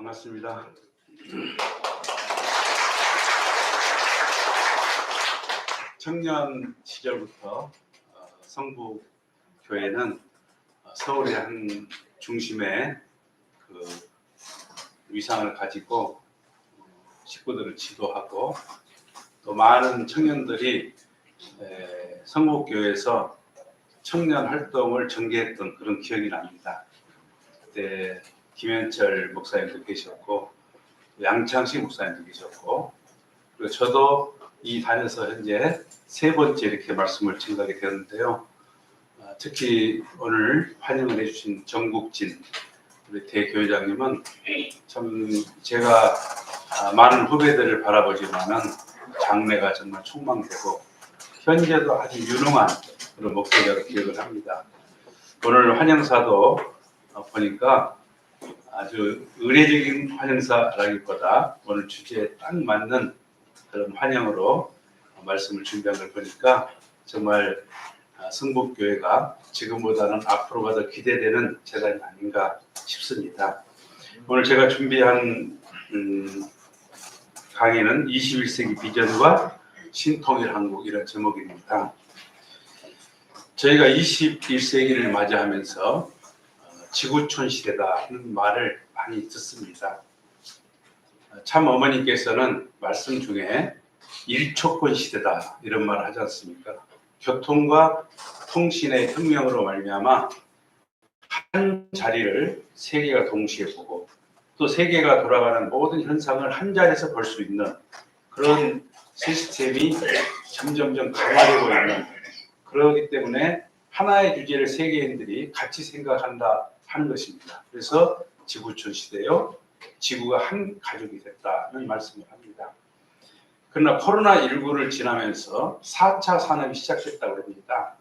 반갑습니다. 청년 시절부터 성북교회는 서울의 한 중심의 그 위상을 가지고 식구들을 지도하고 또 많은 청년들이 성북교회에서 청년 활동을 전개했던 그런 기억이 납니다. 그때 김현철 목사님도 계셨고 양창식 목사님도 계셨고 그리고 저도 이 단에서 현재 세 번째 이렇게 말씀을 전하게 되었는데요. 특히 오늘 환영을 해주신 정국진 우리 대교회장님은 참 제가 많은 후배들을 바라보지만은 장래가 정말 촉망되고 현재도 아주 유능한 그런 목소리라고 기억을 합니다. 오늘 환영사도 보니까 아주 의례적인 환영사라기보다 오늘 주제에 딱 맞는 그런 환영으로 말씀을 준비한 걸 보니까 정말 성북교회가 지금보다는 앞으로가 더 기대되는 재단이 아닌가 싶습니다. 오늘 제가 준비한 강의는 21세기 비전과 신통일 한국 이런 제목입니다. 저희가 21세기를 맞이하면서 지구촌 시대다는 말을 많이 듣습니다. 참 어머니께서는 말씀 중에 일초권 시대다 이런 말을 하지 않습니까? 교통과 통신의 혁명으로 말미암아 한 자리를 세계가 동시에 보고 또 세계가 돌아가는 모든 현상을 한 자리에서 볼 수 있는 그런 시스템이 점점점 강화되고 있는 그러기 때문에 하나의 주제를 세계인들이 같이 생각한다 하는 것입니다. 그래서 지구촌 시대요. 지구가 한 가족이 됐다는 말씀을 합니다. 그러나 코로나19를 지나면서 4차 산업이 시작됐다고 합니다.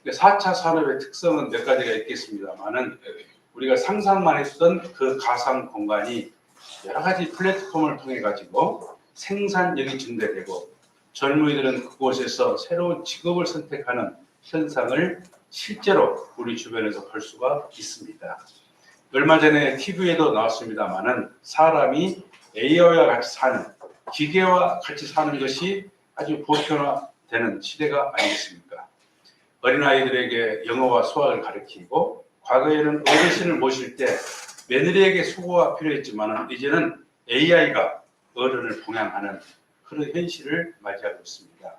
4차 산업의 특성은 몇 가지가 있겠습니다만은 우리가 상상만 했던 그 가상 공간이 여러 가지 플랫폼을 통해 가지고 생산력이 증대되고 젊은이들은 그곳에서 새로운 직업을 선택하는 현상을 실제로 우리 주변에서 볼 수가 있습니다. 얼마 전에 TV에도 나왔습니다만은 사람이 AI와 같이 사는 기계와 같이 사는 것이 아주 보편화되는 시대가 아니겠습니까? 어린아이들에게 영어와 수학을 가르치고 과거에는 어르신을 모실 때 며느리에게 수고가 필요했지만 이제는 AI가 어른을 봉양하는 그런 현실을 맞이하고 있습니다.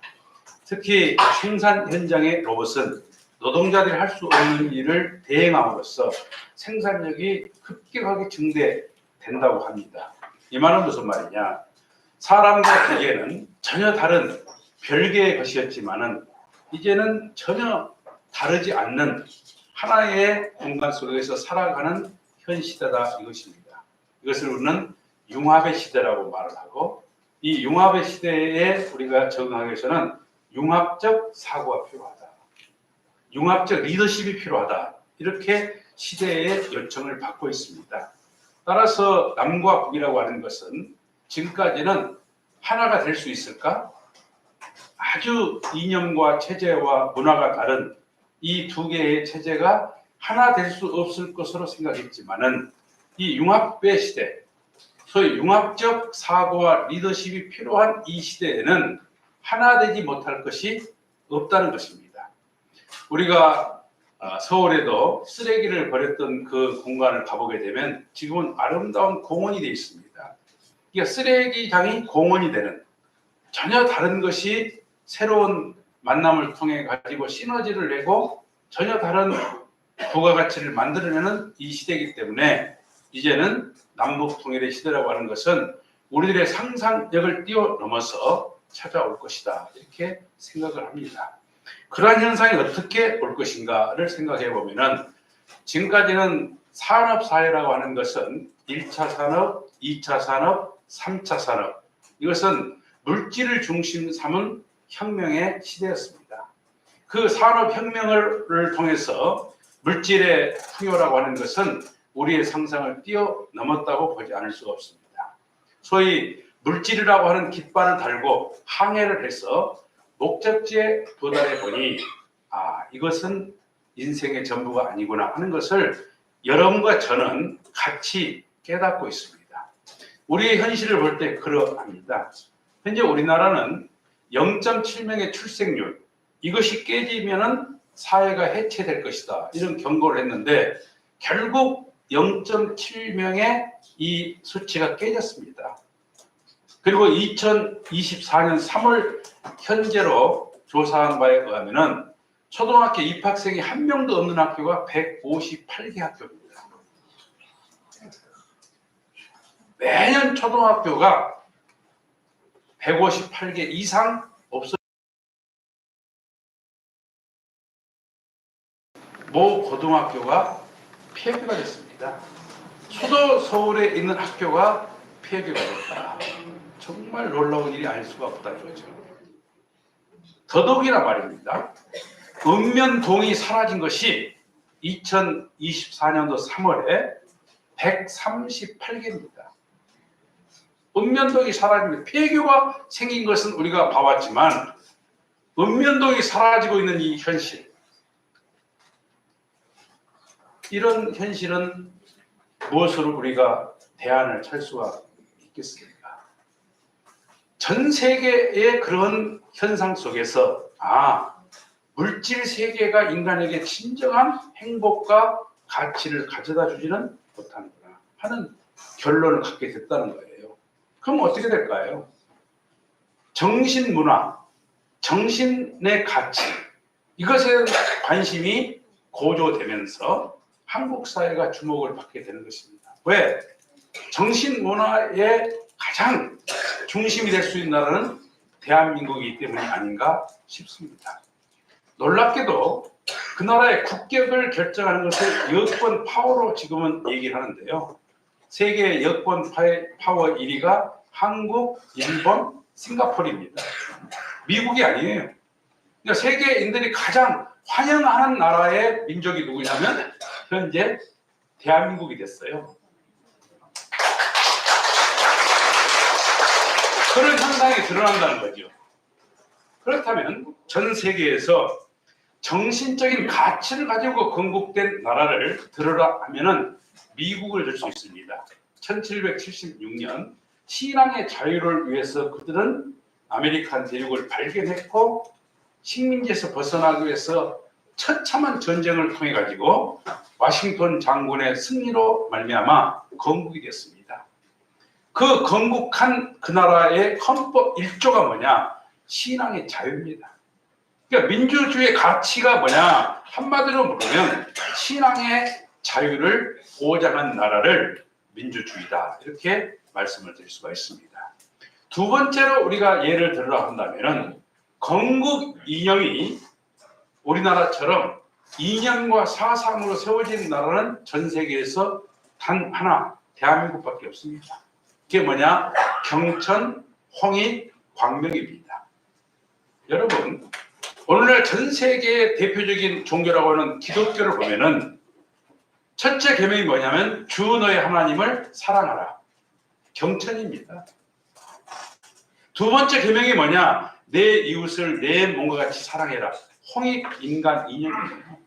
특히 생산 현장의 로봇은 노동자들이 할 수 없는 일을 대행함으로써 생산력이 급격하게 증대된다고 합니다. 이 말은 무슨 말이냐? 사람과 기계는 전혀 다른 별개의 것이었지만은 이제는 전혀 다르지 않는 하나의 공간 속에서 살아가는 현 시대다 이것입니다. 이것을 우리는 융합의 시대라고 말을 하고 이 융합의 시대에 우리가 적응하기 위해서는 융합적 사고가 필요하다. 융합적 리더십이 필요하다. 이렇게 시대의 요청을 받고 있습니다. 따라서 남과 북이라고 하는 것은 지금까지는 하나가 될 수 있을까? 아주 이념과 체제와 문화가 다른 이 두 개의 체제가 하나 될 수 없을 것으로 생각했지만은 이 융합의 시대, 소위 융합적 사고와 리더십이 필요한 이 시대에는 하나 되지 못할 것이 없다는 것입니다. 우리가 서울에도 쓰레기를 버렸던 그 공간을 가보게 되면 지금은 아름다운 공원이 되어 있습니다. 그러니까 쓰레기장이 공원이 되는 전혀 다른 것이 새로운 만남을 통해 가지고 시너지를 내고 전혀 다른 부가가치를 만들어내는 이 시대이기 때문에 이제는 남북 통일의 시대라고 하는 것은 우리들의 상상력을 뛰어넘어서 찾아올 것이다 이렇게 생각을 합니다. 그러한 현상이 어떻게 올 것인가를 생각해 보면은 지금까지는 산업사회라고 하는 것은 1차 산업, 2차 산업, 3차 산업 이것은 물질을 중심 삼은 혁명의 시대였습니다. 그 산업혁명을 통해서 물질의 풍요라고 하는 것은 우리의 상상을 뛰어넘었다고 보지 않을 수가 없습니다. 소위 물질이라고 하는 깃발을 달고 항해를 해서 목적지에 도달해 보니 이것은 인생의 전부가 아니구나 하는 것을 여러분과 저는 같이 깨닫고 있습니다. 우리의 현실을 볼 때 그러합니다. 현재 우리나라는 0.7명의 출생률, 이것이 깨지면은 사회가 해체될 것이다, 이런 경고를 했는데 결국 0.7명의 이 수치가 깨졌습니다. 그리고 2024년 3월 현재로 조사한 바에 의하면은 초등학교 입학생이 한 명도 없는 학교가 158개 학교입니다. 매년 초등학교가 158개 이상 없어. 모 고등학교가 폐교가 됐습니다. 수도 서울에 있는 학교가 폐교가 됐다. 정말 놀라운 일이 아닐 수가 없다 이거죠. 더더욱이나 말입니다. 읍면동이 사라진 것이 2024년도 3월에 138개입니다. 읍면동이 사라지면 폐교가 생긴 것은 우리가 봐왔지만 읍면동이 사라지고 있는 이 현실, 이런 현실은 무엇으로 우리가 대안을 찾을 수가 있겠습니까? 전 세계의 그런 현상 속에서 물질 세계가 인간에게 진정한 행복과 가치를 가져다 주지는 못하는구나 하는 결론을 갖게 됐다는 거예요. 그럼 어떻게 될까요? 정신문화, 정신의 가치, 이것에 관심이 고조되면서 한국 사회가 주목을 받게 되는 것입니다. 왜? 정신문화의 가장 중심이 될 수 있는 나라는 대한민국이기 때문이 아닌가 싶습니다. 놀랍게도 그 나라의 국격을 결정하는 것을 여권 파워로 지금은 얘기를 하는데요. 세계 여권 파워 1위가 한국, 일본, 싱가포르입니다. 미국이 아니에요. 그러니까 세계인들이 가장 환영하는 나라의 민족이 누구냐면 현재 대한민국이 됐어요. 그런 현상이 드러난다는 거죠. 그렇다면 전 세계에서 정신적인 가치를 가지고 건국된 나라를 들으라 하면은 미국을 들 수 있습니다. 1776년 신앙의 자유를 위해서 그들은 아메리칸 대륙을 발견했고 식민지에서 벗어나기 위해서 처참한 전쟁을 통해 가지고 워싱턴 장군의 승리로 말미암아 건국이 됐습니다. 그 건국한 그 나라의 헌법 1조가 뭐냐? 신앙의 자유입니다. 그러니까 민주주의의 가치가 뭐냐? 한마디로 물으면 신앙의 자유를 보장한 나라를 민주주의다, 이렇게 말씀을 드릴 수가 있습니다. 두 번째로 우리가 예를 들으라 한다면 건국 이념이 우리나라처럼 이념과 사상으로 세워진 나라는 전 세계에서 단 하나, 대한민국밖에 없습니다. 그게 뭐냐? 경천, 홍익, 광명입니다. 여러분, 오늘날 전 세계의 대표적인 종교라고 하는 기독교를 보면은 첫째 계명이 뭐냐면 주 너의 하나님을 사랑하라. 경천입니다. 두 번째 계명이 뭐냐? 내 이웃을 내 몸과 같이 사랑해라. 홍익, 인간 이념이에요.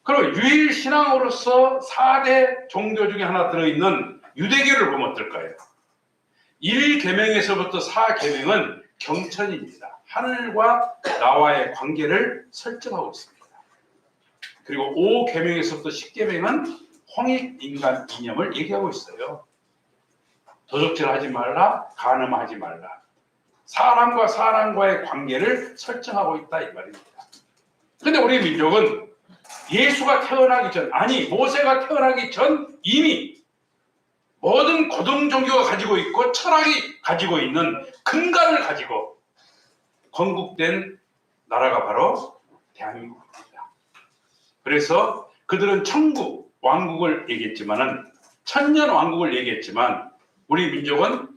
그럼 유일 신앙으로서 4대 종교 중에 하나 들어있는 유대교를 보면 어떨까요? 1계명에서부터 4계명은 경천입니다. 하늘과 나와의 관계를 설정하고 있습니다. 그리고 5계명에서부터 10계명은 홍익, 인간 이념을 얘기하고 있어요. 도적질하지 말라, 간음하지 말라. 사람과 사람과의 관계를 설정하고 있다 이 말입니다. 근데 우리 민족은 예수가 태어나기 전, 아니 모세가 태어나기 전 이미 모든 고등 종교가 가지고 있고 철학이 가지고 있는 근간을 가지고 건국된 나라가 바로 대한민국입니다. 그래서 그들은 천국, 왕국을 얘기했지만은 천년 왕국을 얘기했지만 우리 민족은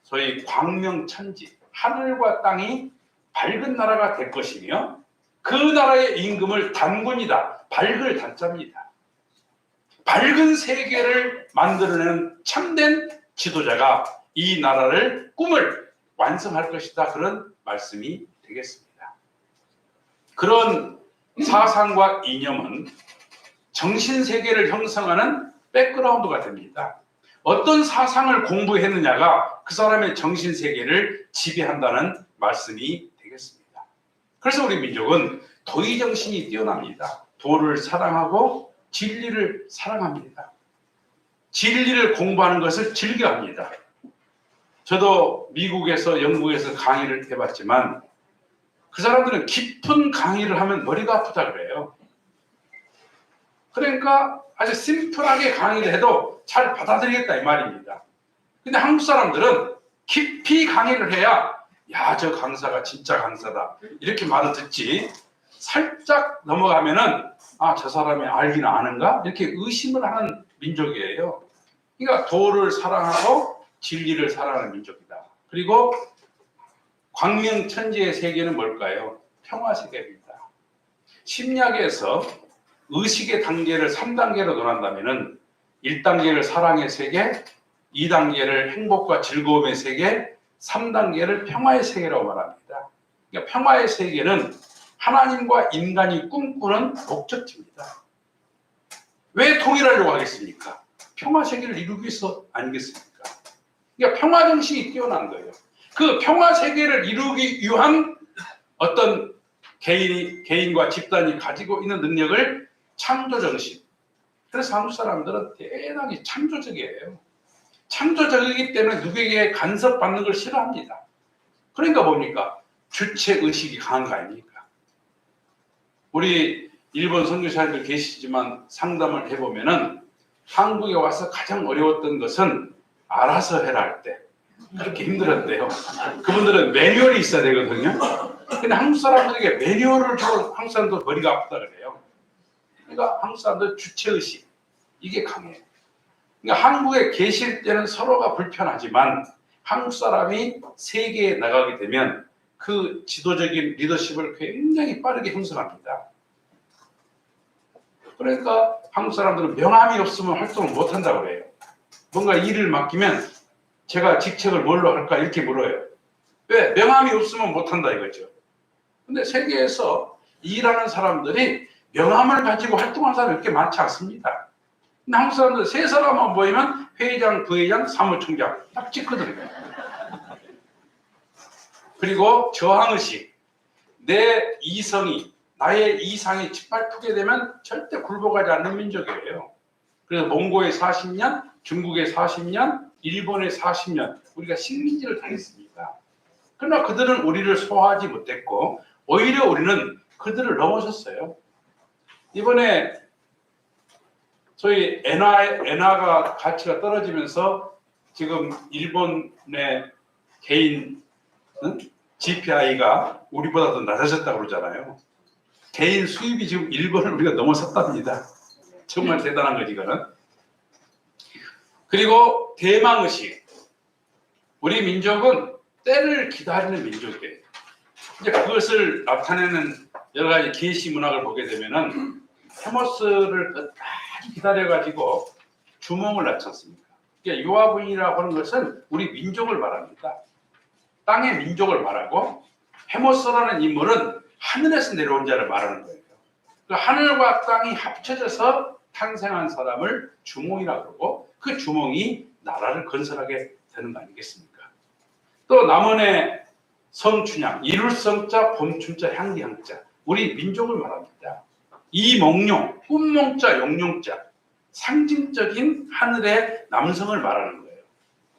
소위 광명천지, 하늘과 땅이 밝은 나라가 될 것이며 그 나라의 임금을 단군이다. 밝을 단자입니다. 밝은 세계를 만들어내는 참된 지도자가 이 나라를 꿈을 완성할 것이다. 그런 말씀이 되겠습니다. 그런 사상과 이념은 정신세계를 형성하는 백그라운드가 됩니다. 어떤 사상을 공부했느냐가 그 사람의 정신세계를 지배한다는 말씀이 되겠습니다. 그래서 우리 민족은 도의정신이 뛰어납니다. 도를 사랑하고 진리를 사랑합니다. 진리를 공부하는 것을 즐겨합니다. 저도 미국에서 영국에서 강의를 해봤지만 그 사람들은 깊은 강의를 하면 머리가 아프다 그래요. 그러니까 아주 심플하게 강의를 해도 잘 받아들이겠다 이 말입니다. 근데 한국 사람들은 깊이 강의를 해야 야, 저 강사가 진짜 강사다 이렇게 말을 듣지, 살짝 넘어가면은 아, 저 사람이 알긴 아는가 이렇게 의심을 하는 민족이에요. 그러니까 도를 사랑하고 진리를 사랑하는 민족이다. 그리고 광명천지의 세계는 뭘까요? 평화세계입니다. 심리학에서 의식의 단계를 3단계로 논한다면 1단계를 사랑의 세계, 2단계를 행복과 즐거움의 세계, 3단계를 평화의 세계라고 말합니다. 그러니까 평화의 세계는 하나님과 인간이 꿈꾸는 목적지입니다. 왜 통일하려고 하겠습니까? 평화 세계를 이루기 위해서 아니겠습니까? 그러니까 평화 정신이 뛰어난 거예요. 그 평화 세계를 이루기 위한 어떤 개인과 집단이 가지고 있는 능력을 창조 정신. 그래서 한국 사람들은 대단히 창조적이에요. 창조적이기 때문에 누구에게 간섭받는 걸 싫어합니다. 그러니까 뭡니까? 주체 의식이 강한 거 아닙니까? 우리 일본 선교사님들 계시지만 상담을 해보면은 한국에 와서 가장 어려웠던 것은 알아서 해라 할 때 그렇게 힘들었대요. 그분들은 매뉴얼이 있어야 되거든요. 근데 한국 사람들에게 매뉴얼을 주고 한국 사람들 머리가 아프다 그래요. 그러니까 한국 사람들 주체의식 이게 강해요. 그러니까 한국에 계실 때는 서로가 불편하지만 한국 사람이 세계에 나가게 되면 그 지도적인 리더십을 굉장히 빠르게 형성합니다. 그러니까 한국 사람들은 명함이 없으면 활동을 못한다고 해요. 뭔가 일을 맡기면 제가 직책을 뭘로 할까 이렇게 물어요. 왜? 명함이 없으면 못한다 이거죠. 근데 세계에서 일하는 사람들이 명함을 가지고 활동하는 사람이 그렇게 많지 않습니다. 근데 한국 사람들 세 사람만 모이면 회장, 부회장, 사무총장 딱 찍거든요. 그리고 저항의식, 내 이성이, 나의 이상이 짓밟히게 되면 절대 굴복하지 않는 민족이에요. 그래서 몽고에 40년, 중국에 40년, 일본에 40년 우리가 식민지를 당했습니다. 그러나 그들은 우리를 소화하지 못했고 오히려 우리는 그들을 넘어섰어요. 이번에 소위 엔화가 가치가 떨어지면서 지금 일본의 개인 GPI가 우리보다 더 낮아졌다고 그러잖아요. 개인 수입이 지금 일본을 우리가 넘어섰답니다. 정말 대단한 거지 이거는. 그리고 대망의식. 우리 민족은 때를 기다리는 민족이에요. 이제 그것을 나타내는 여러 가지 계시 문학을 보게 되면은 헤모스를 끝까지 기다려가지고 주몽을 낳지 않습니까? 그러니까 요아부인이라고 하는 것은 우리 민족을 말합니다. 땅의 민족을 말하고 헤모스라는 인물은 하늘에서 내려온 자를 말하는 거예요. 그 하늘과 땅이 합쳐져서 탄생한 사람을 주몽이라고 그러고 그 주몽이 나라를 건설하게 되는 거 아니겠습니까? 또 남원의 성춘향, 이룰 성자, 봄춘자, 향기향자 우리 민족을 말합니다. 이몽룡, 꿈몽자, 용룡자 상징적인 하늘의 남성을 말하는 거예요.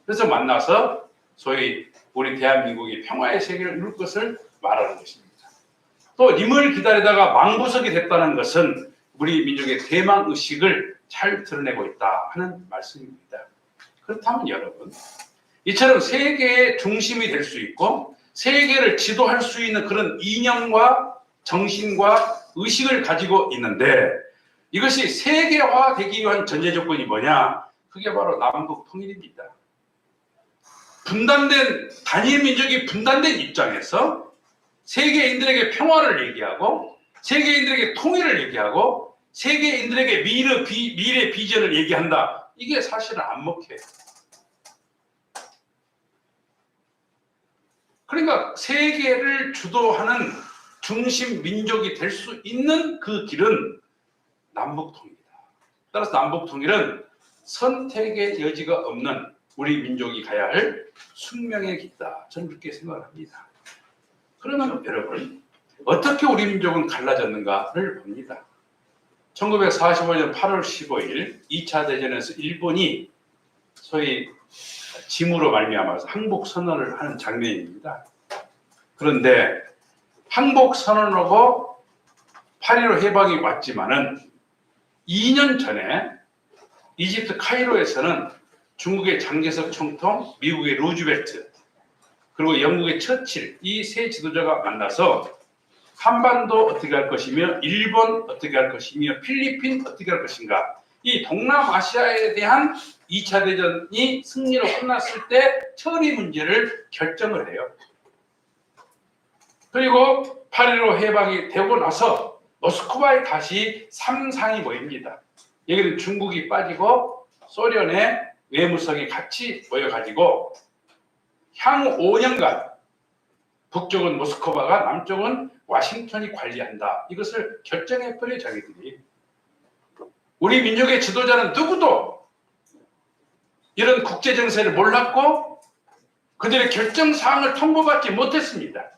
그래서 만나서 소위 우리 대한민국이 평화의 세계를 이룰 것을 말하는 것입니다. 또 님을 기다리다가 망부석이 됐다는 것은 우리 민족의 대망의식을 잘 드러내고 있다 하는 말씀입니다. 그렇다면 여러분, 이처럼 세계의 중심이 될 수 있고 세계를 지도할 수 있는 그런 이념과 정신과 의식을 가지고 있는데 이것이 세계화되기 위한 전제 조건이 뭐냐? 그게 바로 남북 통일입니다. 분단된 단일 민족이 분단된 입장에서 세계인들에게 평화를 얘기하고 세계인들에게 통일을 얘기하고 세계인들에게 미래 비전을 얘기한다. 이게 사실은 안 먹혀요. 그러니까 세계를 주도하는 중심 민족이 될 수 있는 그 길은 남북통일이다. 따라서 남북통일은 선택의 여지가 없는 우리 민족이 가야 할 숙명의 길이다. 저는 그렇게 생각합니다. 그러면 여러분, 어떻게 우리 민족은 갈라졌는가를 봅니다. 1945년 8월 15일 2차 대전에서 일본이 소위 짐으로 말미암아서 항복 선언을 하는 장면입니다. 그런데 항복 선언하고 8.15 해방이 왔지만은 2년 전에 이집트 카이로에서는 중국의 장개석 총통, 미국의 루즈벨트, 그리고 영국의 처칠, 이 세 지도자가 만나서 한반도 어떻게 할 것이며, 일본 어떻게 할 것이며, 필리핀 어떻게 할 것인가, 이 동남아시아에 대한 2차 대전이 승리로 끝났을 때 처리 문제를 결정을 해요. 그리고 8.15 해방이 되고 나서 모스크바에 다시 3상이 모입니다. 여기는 중국이 빠지고 소련의 외무성이 같이 모여가지고 향후 5년간 북쪽은 모스크바가, 남쪽은 와싱턴이 관리한다. 이것을 결정해버려 자기들이. 우리 민족의 지도자는 누구도 이런 국제 정세를 몰랐고 그들의 결정사항을 통보받지 못했습니다.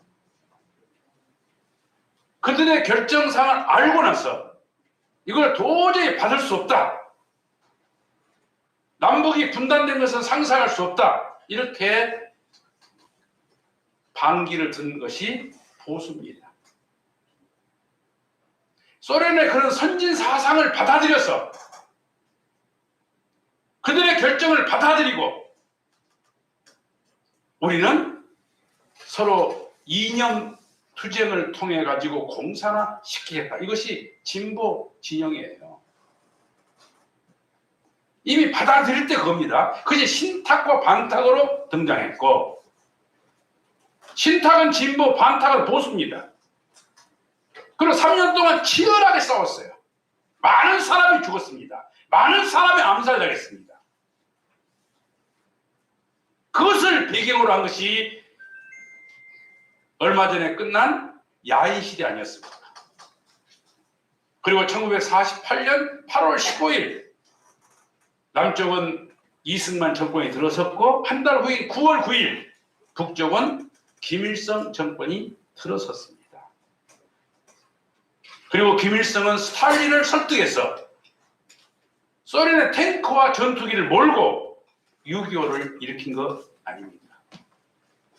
그들의 결정사항을 알고 나서 이걸 도저히 받을 수 없다. 남북이 분단된 것은 상상할 수 없다. 이렇게 반기를 든 것이 보수입니다. 소련의 그런 선진 사상을 받아들여서 그들의 결정을 받아들이고 우리는 서로 이념 투쟁을 통해 가지고 공산화시키겠다. 이것이 진보 진영이에요. 이미 받아들일 때 그겁니다. 그것이 신탁과 반탁으로 등장했고, 신탁은 진보, 반탁은 보수입니다. 그리고 3년 동안 치열하게 싸웠어요. 많은 사람이 죽었습니다. 많은 사람이 암살당했습니다. 그것을 배경으로 한 것이 얼마 전에 끝난 야인 시대 아니었습니까? 그리고 1948년 8월 15일 남쪽은 이승만 정권이 들어섰고 한 달 후인 9월 9일 북쪽은 김일성 정권이 들어섰습니다. 그리고 김일성은 스탈린을 설득해서 소련의 탱크와 전투기를 몰고 6.25를 일으킨 것 아닙니다.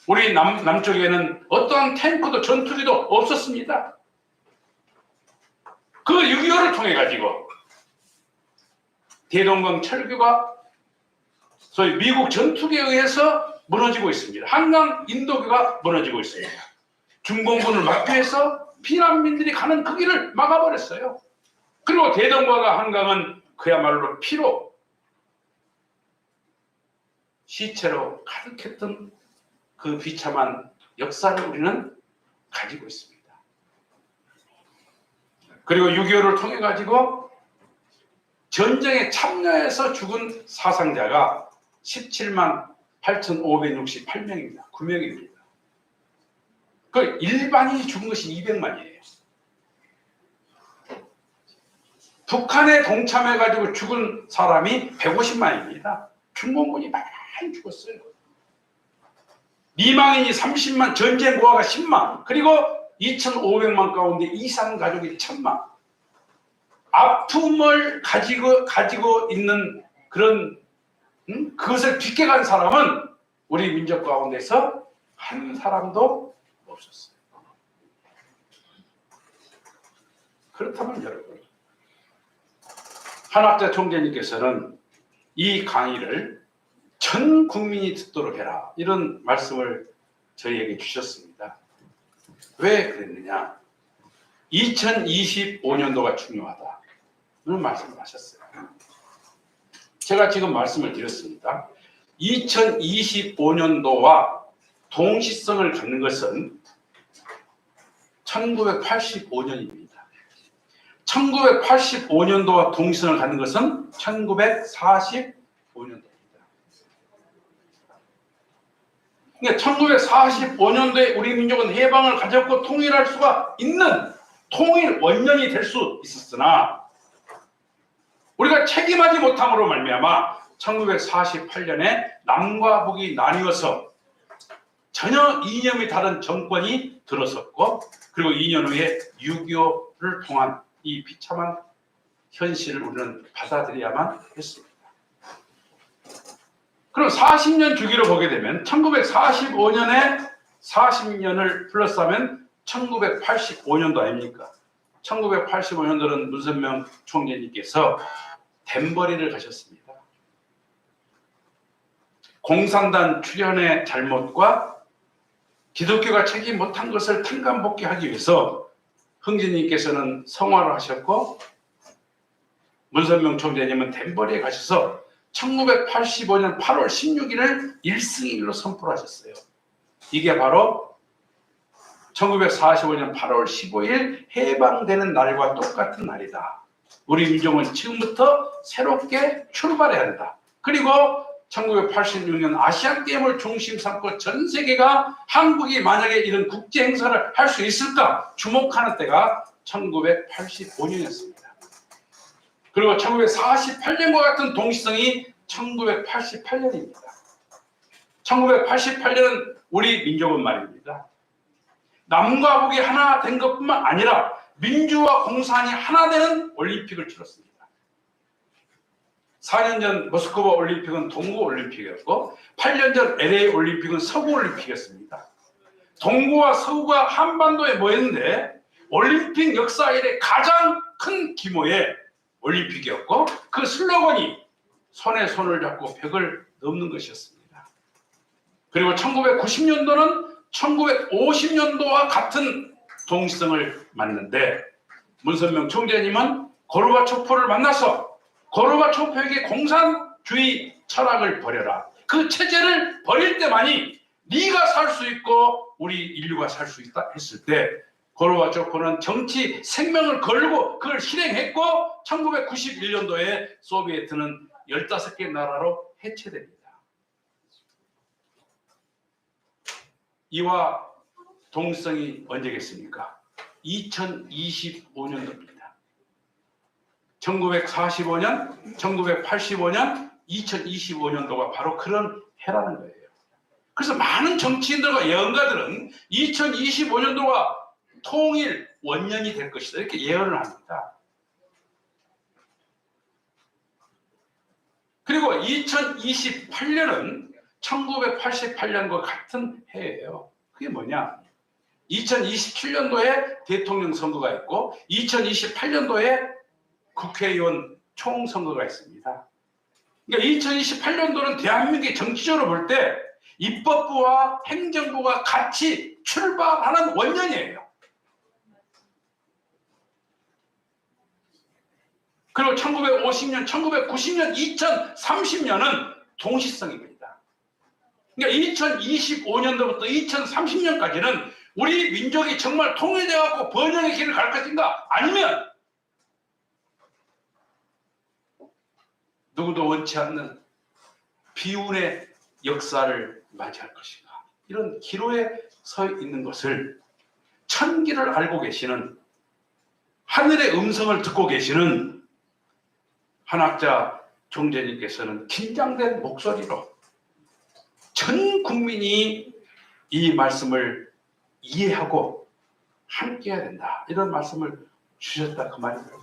우리 남쪽에는 어떠한 탱크도 전투기도 없었습니다. 그 6.25를 통해 가지고 대동강 철교가 소위 미국 전투기에 의해서 무너지고 있습니다. 한강 인도교가 무너지고 있습니다. 중공군을 막피해서 피난민들이 가는 그 길을 막아버렸어요. 그리고 대동강과 한강은 그야말로 피로 시체로 가득했던 그 비참한 역사를 우리는 가지고 있습니다. 그리고 6.25를 통해 가지고 전쟁에 참여해서 죽은 사상자가 17만 8,568명입니다. 9명입니다. 그 일반인이 죽은 것이 200만이에요. 북한에 동참해가지고 죽은 사람이 150만입니다. 중공군이 많이 죽었어요. 미망인이 30만, 전쟁 고아가 10만, 그리고 2,500만 가운데 이산 가족이 1,000만. 아픔을 가지고 있는 그런 그것을 빗겨간 사람은 우리 민족 가운데서 한 사람도 없었어요. 그렇다면 여러분, 한학자 총재님께서는 이 강의를 전 국민이 듣도록 해라, 이런 말씀을 저희에게 주셨습니다. 왜 그랬느냐? 2025년도가 중요하다, 이런 말씀을 하셨어요. 제가 지금 말씀을 드렸습니다. 2025년도와 동시성을 갖는 것은 1985년입니다. 1985년도와 동시성을 갖는 것은 1945년도입니다. 그러니까 1945년도에 우리 민족은 해방을 가졌고 통일할 수가 있는 통일 원년이 될 수 있었으나 우리가 책임하지 못함으로 말미암아 1948년에 남과 북이 나뉘어서 전혀 이념이 다른 정권이 들어섰고, 그리고 2년 후에 6.25를 통한 이 비참한 현실을 우리는 받아들여야만 했습니다. 그럼 40년 주기로 보게 되면 1945년에 40년을 플러스하면 1985년도 아닙니까? 1985년도는 문선명 총재님께서 덴버리를 가셨습니다. 공산당 출현의 잘못과 기독교가 책임 못한 것을 탕감복귀하기 위해서 흥진님께서는 성화를 하셨고, 문선명 총재님은 덴버리에 가셔서 1985년 8월 16일을 일승일로 선포하셨어요. 이게 바로 1945년 8월 15일 해방되는 날과 똑같은 날이다. 우리 민족은 지금부터 새롭게 출발해야 한다. 그리고 1986년 아시안게임을 중심 삼고 전 세계가 한국이 만약에 이런 국제 행사를 할 수 있을까 주목하는 때가 1985년이었습니다. 그리고 1948년과 같은 동시성이 1988년입니다. 1988년은 우리 민족은 말입니다. 남과 북이 하나 된 것뿐만 아니라 민주와 공산이 하나 되는 올림픽을 치렀습니다. 4년 전 모스크바 올림픽은 동구 올림픽이었고 8년 전 LA 올림픽은 서구 올림픽이었습니다. 동구와 서구가 한반도에 모였는데 올림픽 역사 이래 가장 큰 규모의 올림픽이었고, 그 슬로건이 손에 손을 잡고 벽을 넘는 것이었습니다. 그리고 1990년도는 1950년도와 같은 동시성을 맞는데, 문선명 총재님은 고르바초프를 만나서 고르바초프에게 공산주의 철학을 버려라. 그 체제를 버릴 때만이 네가 살 수 있고 우리 인류가 살 수 있다 했을 때, 고르바초프는 정치 생명을 걸고 그걸 실행했고 1991년도에 소비에트는 15개 나라로 해체됩니다. 이와 동성이 언제겠습니까? 2025년도입니다. 1945년, 1985년, 2025년도가 바로 그런 해라는 거예요. 그래서 많은 정치인들과 예언가들은 2025년도가 통일 원년이 될 것이다 이렇게 예언을 합니다. 그리고 2028년은 1988년과 같은 해예요. 그게 뭐냐? 2027년도에 대통령 선거가 있고 2028년도에 국회의원 총선거가 있습니다. 그러니까 2028년도는 대한민국의 정치적으로 볼 때 입법부와 행정부가 같이 출발하는 원년이에요. 그리고 1950년, 1990년, 2030년은 동시성입니다. 그러니까 2025년도부터 2030년까지는 우리 민족이 정말 통일되어갖고 번영의 길을 갈 것인가? 아니면 누구도 원치 않는 비운의 역사를 맞이할 것인가? 이런 기로에 서 있는 것을 천기를 알고 계시는, 하늘의 음성을 듣고 계시는 한학자 총재님께서는 긴장된 목소리로 전 국민이 이 말씀을 이해하고 함께 해야 된다 이런 말씀을 주셨다 그 말입니다.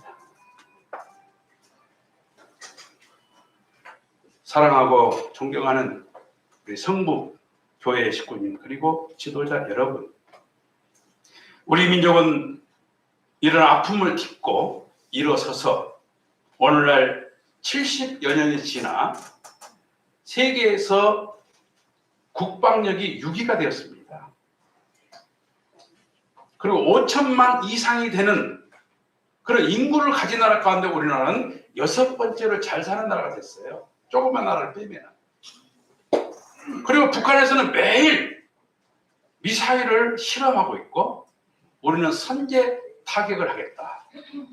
사랑하고 존경하는 우리 성북 교회 식구님 그리고 지도자 여러분, 우리 민족은 이런 아픔을 딛고 일어서서 오늘날 70여 년이 지나 세계에서 국방력이 6위가 되었습니다. 그리고 5천만 이상이 되는 그런 인구를 가진 나라 가운데 우리나라는 6번째로 잘 사는 나라가 됐어요. 조그만 나라를 빼면. 그리고 북한에서는 매일 미사일을 실험하고 있고 우리는 선제 타격을 하겠다.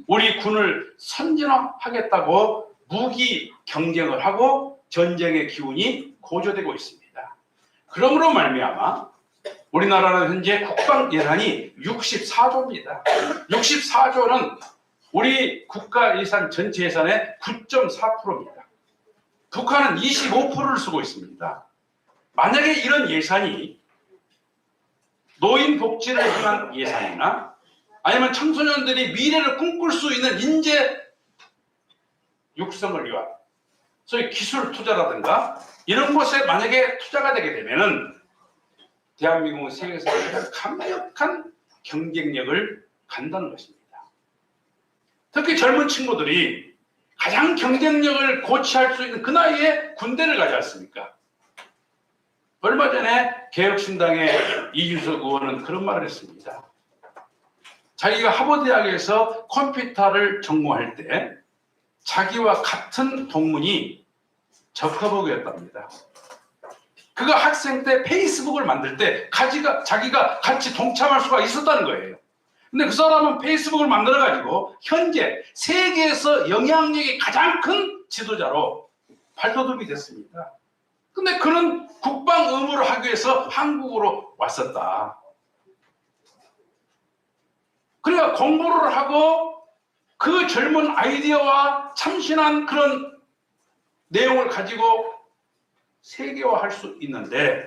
우리 군을 선진화하겠다고 무기 경쟁을 하고 전쟁의 기운이 고조되고 있습니다. 그러므로 말미암아 우리나라는 현재 국방 예산이 64조입니다. 64조는 우리 국가 예산 전체 예산의 9.4%입니다. 북한은 25%를 쓰고 있습니다. 만약에 이런 예산이 노인 복지를 향한 예산이나 아니면 청소년들이 미래를 꿈꿀 수 있는 인재 육성을 위한 소위 기술 투자라든가 이런 것에 만약에 투자가 되게 되면은 대한민국은 세계에서 가장 강력한 경쟁력을 갖는다는 것입니다. 특히 젊은 친구들이 가장 경쟁력을 고취할 수 있는 그 나이에 군대를 가지 않습니까? 얼마 전에 개혁신당의 이준석 의원은 그런 말을 했습니다. 자기가 하버드대학에서 컴퓨터를 전공할 때 자기와 같은 동문이 저커버그였답니다. 그가 학생 때 페이스북을 만들 때 자기가 같이 동참할 수가 있었다는 거예요. 근데 그 사람은 페이스북을 만들어가지고 현재 세계에서 영향력이 가장 큰 지도자로 발돋움이 됐습니다. 근데 그는 국방 의무를 하기 위해서 한국으로 왔었다. 그러니까 공부를 하고 그 젊은 아이디어와 참신한 그런 내용을 가지고 세계화할 수 있는데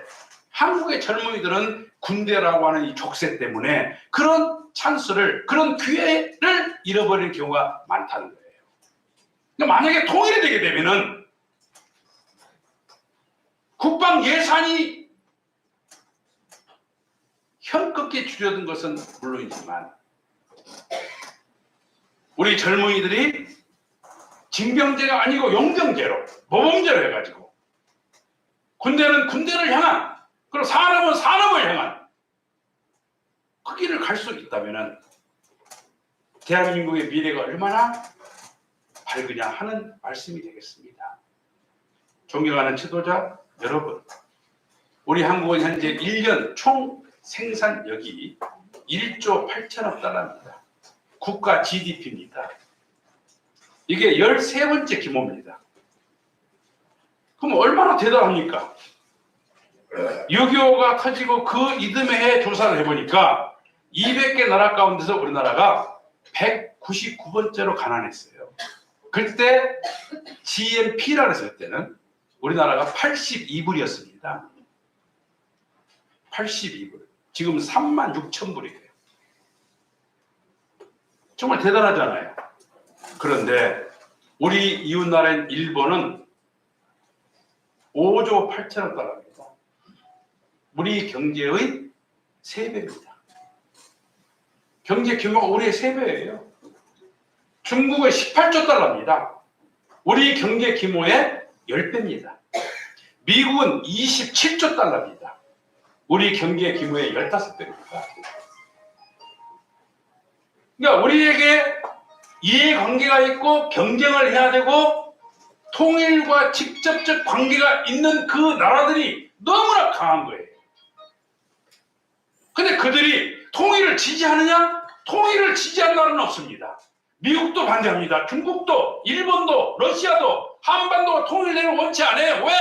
한국의 젊은이들은 군대라고 하는 이 족쇄 때문에 그런 찬스를, 그런 기회를 잃어버리는 경우가 많다는 거예요. 그러니까 만약에 통일이 되게 되면은 국방 예산이 현격히 줄여든 것은 물론이지만 우리 젊은이들이 징병제가 아니고 용병제로, 모범제로 해가지고 군대는 군대를 향한, 그리고 산업은 산업을 향한 그 길을 갈 수 있다면 대한민국의 미래가 얼마나 밝으냐 하는 말씀이 되겠습니다. 존경하는 지도자 여러분, 우리 한국은 현재 1년 총 생산력이 1조 8천억 달러입니다. 국가 GDP입니다. 이게 13번째 규모입니다. 그럼 얼마나 대단합니까? 6.25가 터지고 그 이듬해 조사를 해보니까 200개 나라 가운데서 우리나라가 199번째로 가난했어요. 그때 GNP라고 했을 때는 우리나라가 82불이었습니다. 82불. 지금 36,000불이에요. 정말 대단하잖아요. 그런데 우리 이웃나라인 일본은 5조 8천억 달러입니다. 우리 경제의 3배입니다. 경제 규모가 우리의 3배예요. 중국의 18조 달러입니다. 우리 경제 규모의 10배입니다. 미국은 27조 달러입니다. 우리 경제 규모의 15배입니다. 그러니까 우리에게 이해관계가 있고 경쟁을 해야 되고 통일과 직접적 관계가 있는 그 나라들이 너무나 강한 거예요. 근데 그들이 통일을 지지하느냐? 통일을 지지한 나라는 없습니다. 미국도 반대합니다. 중국도, 일본도, 러시아도 한반도가 통일되는 원치 않아요. 왜?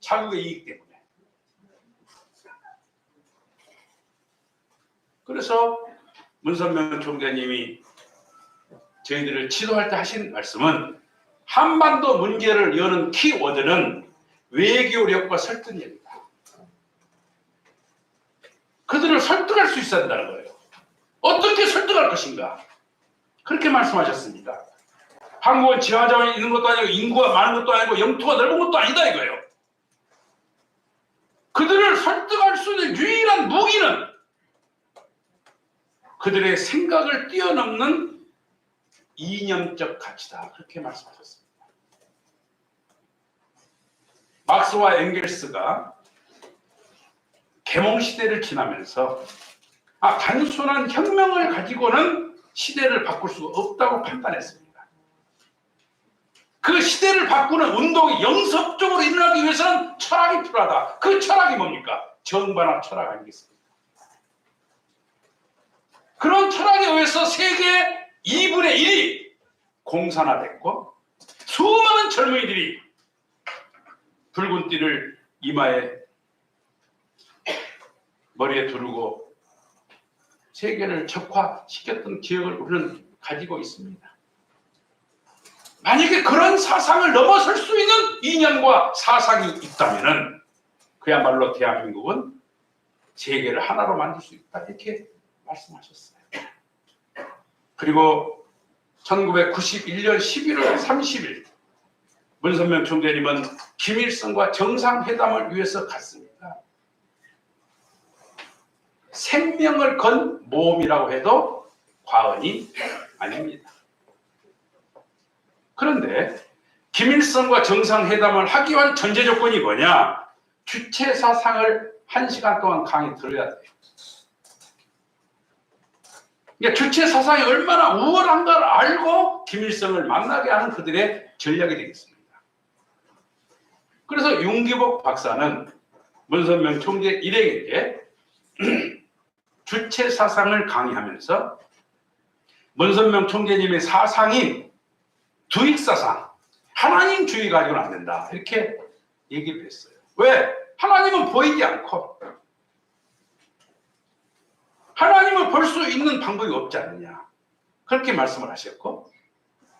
자국의 이익 때문에. 그래서 문선명 총재님이 저희들을 지도할 때 하신 말씀은 한반도 문제를 여는 키워드는 외교력과 설득력입니다. 그들을 설득할 수 있어야 한다는 거예요. 어떻게 설득할 것인가? 그렇게 말씀하셨습니다. 한국은 지하자원이 있는 것도 아니고 인구가 많은 것도 아니고 영토가 넓은 것도 아니다 이거예요. 그들을 설득할 수 있는 유일한 무기는 그들의 생각을 뛰어넘는 이념적 가치다. 그렇게 말씀하셨습니다. 막스와 엥겔스가 계몽시대를 지나면서 단순한 혁명을 가지고는 시대를 바꿀 수가 없다고 판단했습니다. 그 시대를 바꾸는 운동이 영속적으로 일어나기 위해서는 철학이 필요하다. 그 철학이 뭡니까? 정반합 철학 아니겠습니까? 그런 철학에 의해서 세계 2분의 1이 공산화됐고 수많은 젊은이들이 붉은 띠를 이마에 머리에 두르고 세계를 적화시켰던 기억을 우리는 가지고 있습니다. 만약에 그런 사상을 넘어설 수 있는 이념과 사상이 있다면은 그야말로 대한민국은 세계를 하나로 만들 수 있다 이렇게 말씀하셨어요. 그리고 1991년 11월 30일 문선명 총재님은 김일성과 정상회담을 위해서 갔습니다. 생명을 건 모험이라고 해도 과언이 아닙니다. 그런데 김일성과 정상회담을 하기 위한 전제 조건이 뭐냐? 주체 사상을 1시간 동안 강의 들어야 돼요. 그러니까 주체 사상이 얼마나 우월한가를 알고 김일성을 만나게 하는 그들의 전략이 되겠습니다. 그래서 윤기복 박사는 문선명 총재 일행에게 주체 사상을 강의하면서 문선명 총재님의 사상인 두익사상, 하나님주의 가지고는 안 된다 이렇게 얘기를 했어요. 왜? 하나님은 보이지 않고 하나님을 볼 수 있는 방법이 없지 않느냐 그렇게 말씀을 하셨고,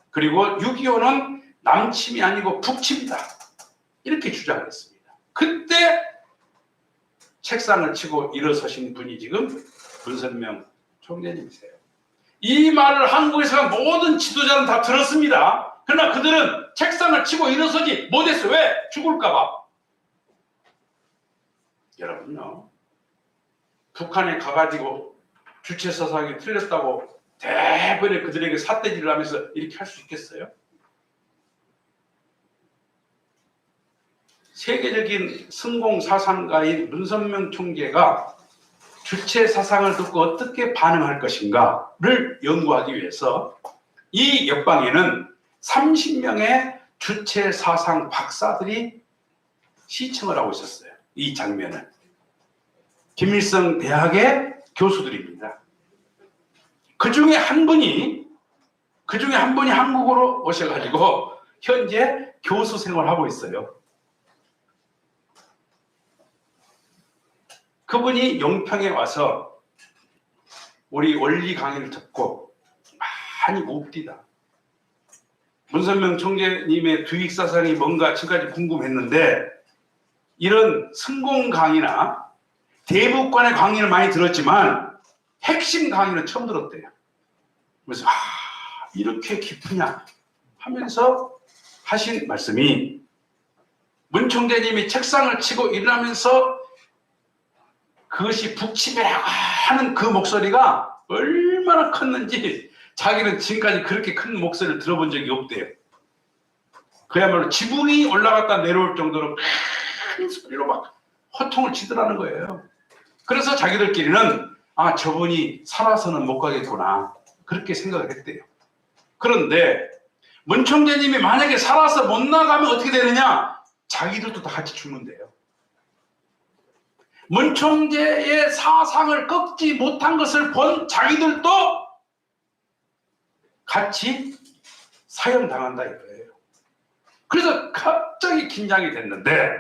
그리고 6.25는 남침이 아니고 북침이다 이렇게 주장을 했습니다. 그때 책상을 치고 일어서신 분이 지금 문선명 총재님이세요. 이 말을 한국에서 모든 지도자는 다 들었습니다. 그러나 그들은 책상을 치고 일어서지 못했어요. 왜? 죽을까 봐. 여러분요, 북한에 가가지고 주체 사상이 틀렸다고 대번에 그들에게 삿대질을 하면서 이렇게 할 수 있겠어요? 세계적인 성공 사상가인 문선명 총재가 주체 사상을 듣고 어떻게 반응할 것인가를 연구하기 위해서 이 옆방에는 30명의 주체 사상 박사들이 시청을 하고 있었어요. 이 장면을. 김일성 대학의 교수들입니다. 그 중에 한 분이 한국으로 오셔가지고 현재 교수 생활을 하고 있어요. 그분이 용평에 와서 우리 원리 강의를 듣고 많이 웁디다. 문선명 총재님의 두익사상이 뭔가 지금까지 궁금했는데 이런 성공 강의나 대북관의 강의를 많이 들었지만 핵심 강의는 처음 들었대요. 그래서 이렇게 깊으냐 하면서 하신 말씀이, 문 총재님이 책상을 치고 일어나면서 그것이 북침이라고 하는 그 목소리가 얼마나 컸는지 자기는 지금까지 그렇게 큰 목소리를 들어본 적이 없대요. 그야말로 지붕이 올라갔다 내려올 정도로 큰 소리로 막 호통을 치더라는 거예요. 그래서 자기들끼리는 저분이 살아서는 못 가겠구나 그렇게 생각을 했대요. 그런데 문 총재님이 만약에 살아서 못 나가면 어떻게 되느냐? 자기들도 다 같이 죽는데요. 문 총재의 사상을 꺾지 못한 것을 본 자기들도 같이 사형당한다 이거예요. 그래서 갑자기 긴장이 됐는데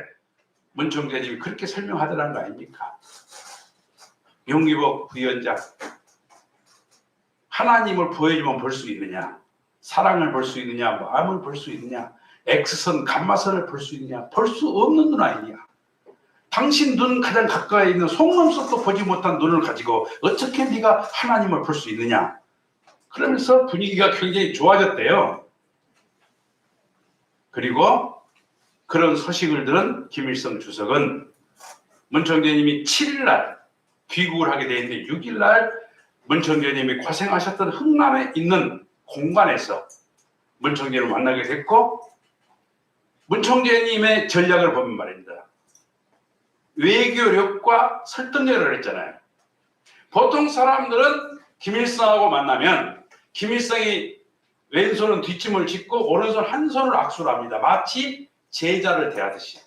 문 총재님이 그렇게 설명하더라는 거 아닙니까? 윤기복 부위원장, 하나님을 보여주면 볼 수 있느냐? 사랑을 볼 수 있느냐? 마음을 볼 수 있느냐? X선, 감마선을 볼 수 있느냐? 볼 수 없는 눈 아니냐? 당신 눈 가장 가까이 있는 속눈썹도 보지 못한 눈을 가지고 어떻게 네가 하나님을 볼 수 있느냐? 그러면서 분위기가 굉장히 좋아졌대요. 그리고 그런 소식을 들은 김일성 주석은 문 총재님이 7일날 귀국을 하게 돼 있는데 6일날 문 총재님이 고생하셨던 흥남에 있는 공간에서 문 총재를 만나게 됐고, 문 총재님의 전략을 보면 말입니다. 외교력과 설득력을 했잖아요. 보통 사람들은 김일성하고 만나면 김일성이 왼손은 뒷짐을 짚고 오른손 한 손을 악수를 합니다. 마치 제자를 대하듯이.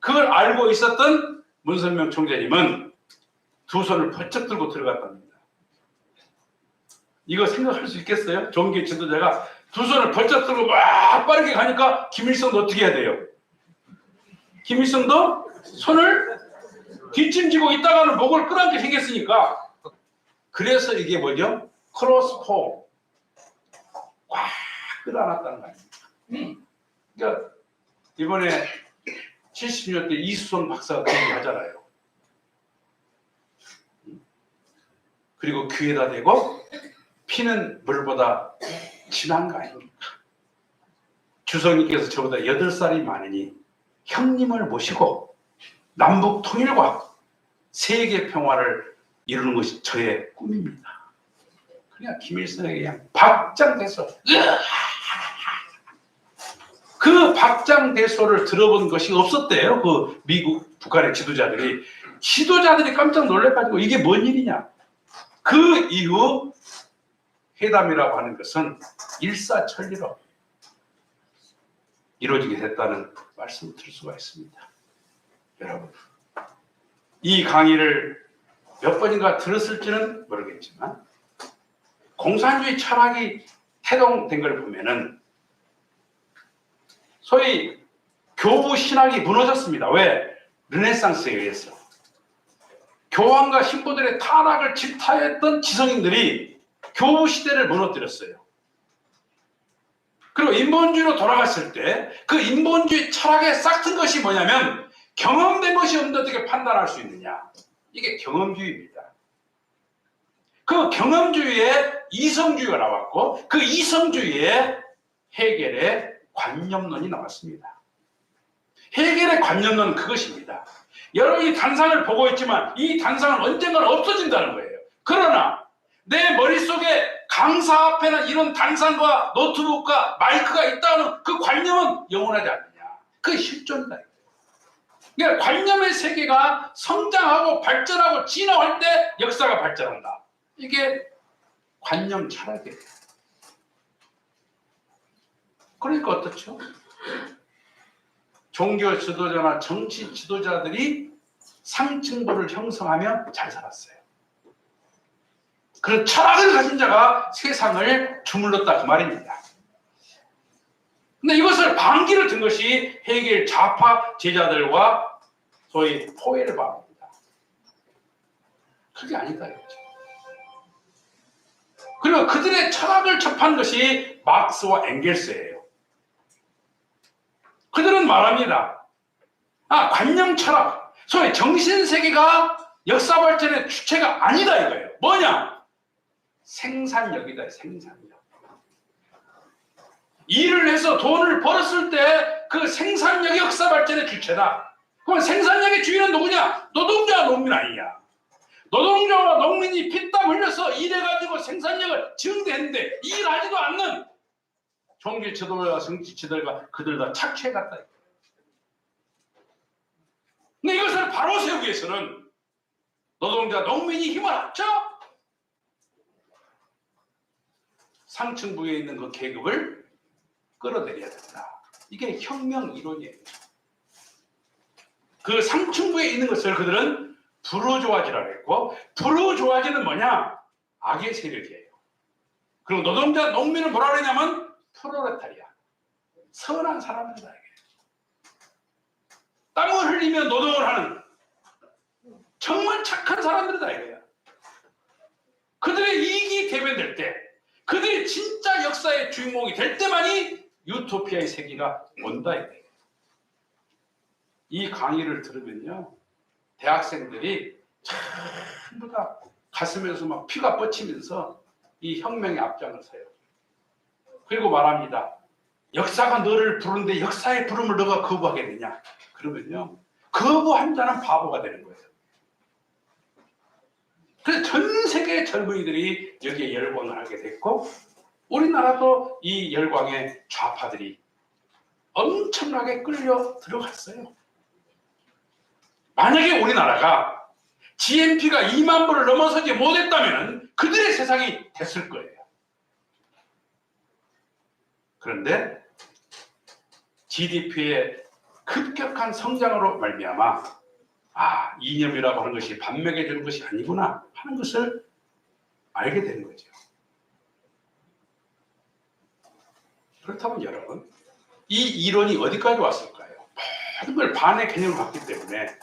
그걸 알고 있었던 문선명 총재님은 두 손을 번쩍 들고 들어갔답니다. 이거 생각할 수 있겠어요? 종교 지도자가 두 손을 번쩍 들고 막 빠르게 가니까 김일성도 어떻게 해야 돼요? 김일성도 손을 뒷짐지고 있다가는 목을 끌어안게 생겼으니까. 그래서 이게 뭐죠? 크로스포 꽉 끌어안았다는 거 아닙니까? 그러니까 이번에 70년 대 이수선 박사가 그 얘기 하잖아요. 그리고 귀에다 대고 피는 물보다 진한 거 아닙니까? 주석님께서 저보다 8살이 많으니 형님을 모시고 남북 통일과 세계 평화를 이루는 것이 저의 꿈입니다. 그냥 김일성에게 그냥 박장대소. 그 박장대소를 들어본 것이 없었대요. 그 미국, 북한의 지도자들이 깜짝 놀래가지고 이게 뭔 일이냐. 그 이후 회담이라고 하는 것은 일사천리로 이루어지게 됐다는 말씀을 드릴 수가 있습니다. 여러분, 이 강의를 몇 번인가 들었을지는 모르겠지만 공산주의 철학이 태동된 걸 보면은 소위 교부 신학이 무너졌습니다. 왜? 르네상스에 의해서. 교황과 신부들의 타락을 집타했던 지성인들이 교부 시대를 무너뜨렸어요. 그리고 인본주의로 돌아갔을 때 그 인본주의 철학에 싹튼 것이 뭐냐면 경험된 것이 없는데 어떻게 판단할 수 있느냐. 이게 경험주의입니다. 그 경험주의에 이성주의가 나왔고 그 이성주의에 해겔의 관념론이 나왔습니다. 해겔의 관념론은 그것입니다. 여러분이 단상을 보고 있지만 이 단상은 언젠가 없어진다는 거예요. 그러나 내 머릿속에 강사 앞에는 이런 단상과 노트북과 마이크가 있다는 그 관념은 영원하지 않느냐. 그게 실존이다. 그러니까 관념의 세계가 성장하고 발전하고 진화할 때 역사가 발전한다. 이게 관념 철학이에요. 그러니까 어떻죠? 종교 지도자나 정치 지도자들이 상층부를 형성하며 잘 살았어요. 그런 철학을 가진 자가 세상을 주물렀다 그 말입니다. 근데 이것을 반기를 든 것이 해겔 좌파 제자들과 소위 포에르바입니다. 그게 아니다 이거죠. 그리고 그들의 철학을 접한 것이 막스와 엥겔스예요. 그들은 말합니다. 관념 철학, 소위 정신세계가 역사 발전의 주체가 아니다 이거예요. 뭐냐? 생산력이다. 생산력. 일을 해서 돈을 벌었을 때 그 생산력이 역사 발전의 주체다. 그럼 생산력의 주인은 누구냐? 노동자와 농민 아니냐? 노동자와 농민이 피땀 흘려서 일해가지고 생산력을 증대했는데 일하지도 않는 종교 지도자와 정치 지도자가 그들 다 착취해갔다. 근데 이것을 바로 세우기 위해서는 노동자, 농민이 힘을 합쳐 상층부에 있는 그 계급을 끌어들여야 된다. 이게 혁명 이론이에요. 그 상층부에 있는 것을 그들은 부르주아지라고 했고, 부르주아지는 뭐냐? 악의 세력이에요. 그리고 노동자, 농민은 뭐라 그러냐면 프롤레타리아. 선한 사람들이다. 땀을 흘리며 노동을 하는 정말 착한 사람들이다 이거야. 그들의 이익이 대변될 때, 그들이 진짜 역사의 주인공이 될 때만이 유토피아의 세계가 온다 이거예요. 이 강의를 들으면요, 대학생들이 전부 다 가슴에서 막 피가 뻗치면서 이 혁명의 앞장을 서요. 그리고 말합니다. 역사가 너를 부르는데 역사의 부름을 너가 거부하겠느냐? 그러면요, 거부한 자는 바보가 되는 거예요. 그래서 전 세계의 젊은이들이 여기에 열광을 하게 됐고, 우리나라도 이 열광의 좌파들이 엄청나게 끌려 들어갔어요. 만약에 우리나라가 GNP가 2만 불을 넘어서지 못했다면 그들의 세상이 됐을 거예요. 그런데 GDP의 급격한 성장으로 말미암아 이념이라고 하는 것이 반맥해 주는 것이 아니구나 하는 것을 알게 되는 거죠. 그렇다면 여러분, 이 이론이 어디까지 왔을까요? 모든 걸 반의 개념으로 봤기 때문에,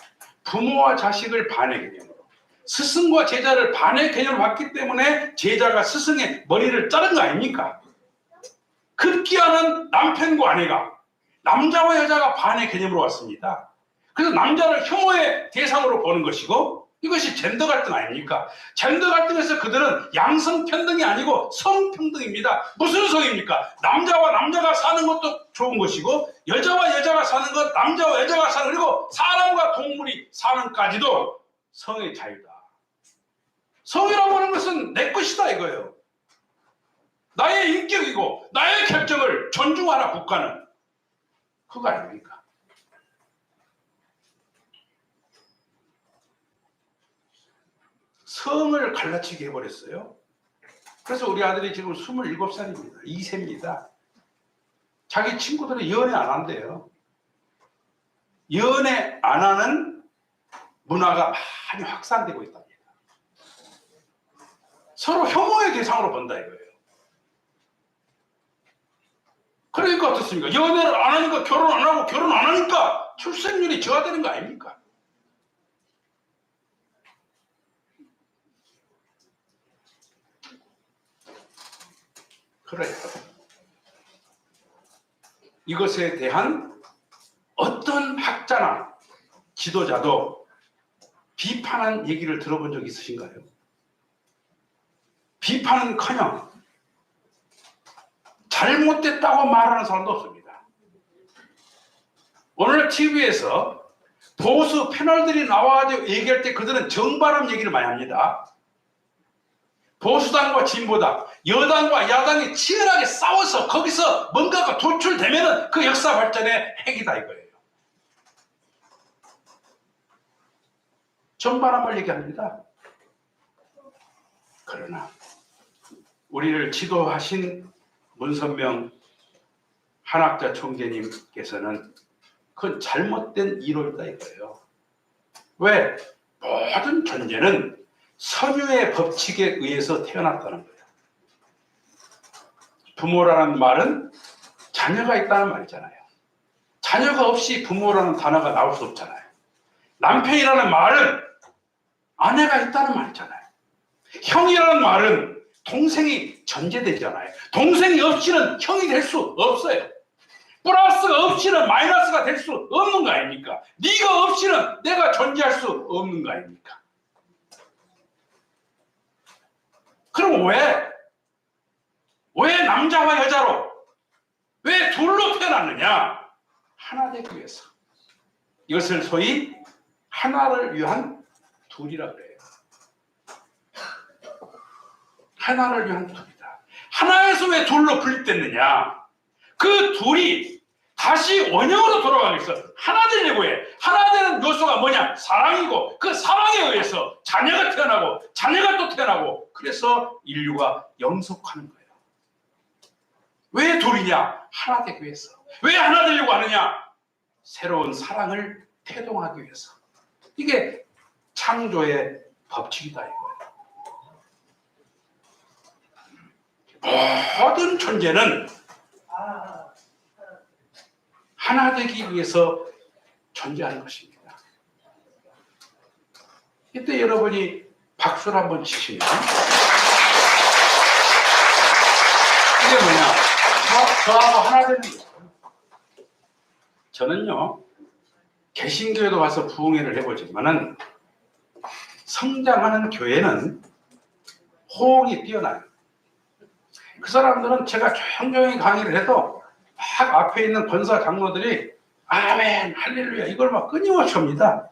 부모와 자식을 반의 개념으로, 스승과 제자를 반의 개념으로 봤기 때문에 제자가 스승의 머리를 자른 거 아닙니까? 급기야는 남편과 아내가, 남자와 여자가 반의 개념으로 왔습니다. 그래서 남자를 혐오의 대상으로 보는 것이고, 이것이 젠더 갈등 아닙니까? 젠더 갈등에서 그들은 양성 편등이 아니고 성평등입니다. 무슨 성입니까? 남자와 남자가 사는 것도 좋은 것이고, 여자와 여자가 사는 것, 남자와 여자가 사는, 그리고 사람과 동물이 사는까지도 성의 자유다. 성이라고 하는 것은 내 것이다 이거예요. 나의 인격이고 나의 결정을 존중하라 국가는. 그거 아닙니까? 성을 갈라치게 해버렸어요. 그래서 우리 아들이 지금 27살입니다. 2세입니다. 자기 친구들은 연애 안 한대요. 연애 안 하는 문화가 많이 확산되고 있답니다. 서로 혐오의 대상으로 본다 이거예요. 그러니까 어떻습니까? 연애를 안 하니까 결혼 안 하고, 결혼 안 하니까 출생률이 저하되는 거 아닙니까? 그래요. 이것에 대한 어떤 학자나 지도자도 비판한 얘기를 들어본 적 있으신가요? 비판은커녕 잘못됐다고 말하는 사람도 없습니다. 오늘 TV에서 보수 패널들이 나와가지고 얘기할 때 그들은 정반합 얘기를 많이 합니다. 보수당과 진보당, 여당과 야당이 치열하게 싸워서 거기서 뭔가가 도출되면은 그 역사 발전의 핵이다 이거예요. 정반합을 얘기합니다. 그러나 우리를 지도하신 문선명 한학자 총재님께서는 그건 잘못된 이론이다 이거예요. 왜? 모든 존재는 선유의 법칙에 의해서 태어났다는 거예요. 부모라는 말은 자녀가 있다는 말이잖아요. 자녀가 없이 부모라는 단어가 나올 수 없잖아요. 남편이라는 말은 아내가 있다는 말이잖아요. 형이라는 말은 동생이 전제되잖아요. 동생이 없이는 형이 될 수 없어요. 플러스가 없이는 마이너스가 될 수 없는 거 아닙니까? 네가 없이는 내가 존재할 수 없는 거 아닙니까? 그럼 왜 남자와 여자로, 왜 둘로 태어났느냐? 하나 되기 위해서. 이것을 소위 하나를 위한 둘이라고 그래요. 하나를 위한 둘이다. 하나에서 왜 둘로 분립됐느냐? 그 둘이 다시 원형으로 돌아가기 위해서 하나 되려고 해. 하나 되는 요소가 뭐냐? 사랑이고, 그 사랑에 의해서 자녀가 태어나고, 자녀가 또 태어나고, 그래서 인류가 영속하는 거예요. 왜 둘이냐? 하나 되기 위해서. 왜 하나 되려고 하느냐? 새로운 사랑을 태동하기 위해서. 이게 창조의 법칙이다 이거예요. 모든 존재는 하나 되기 위해서 존재하는 것입니다. 이때 여러분이 박수를 한번 치시면 이게 뭐냐? 저하고 하나 되는 거예요. 저는요, 개신교에도 가서 부흥회를 해보지만은 성장하는 교회는 호응이 뛰어나요. 그 사람들은 제가 조용조용히 강의를 해도 막 앞에 있는 권사 장로들이 아멘, 할렐루야 이걸 막 끊임없이 합니다.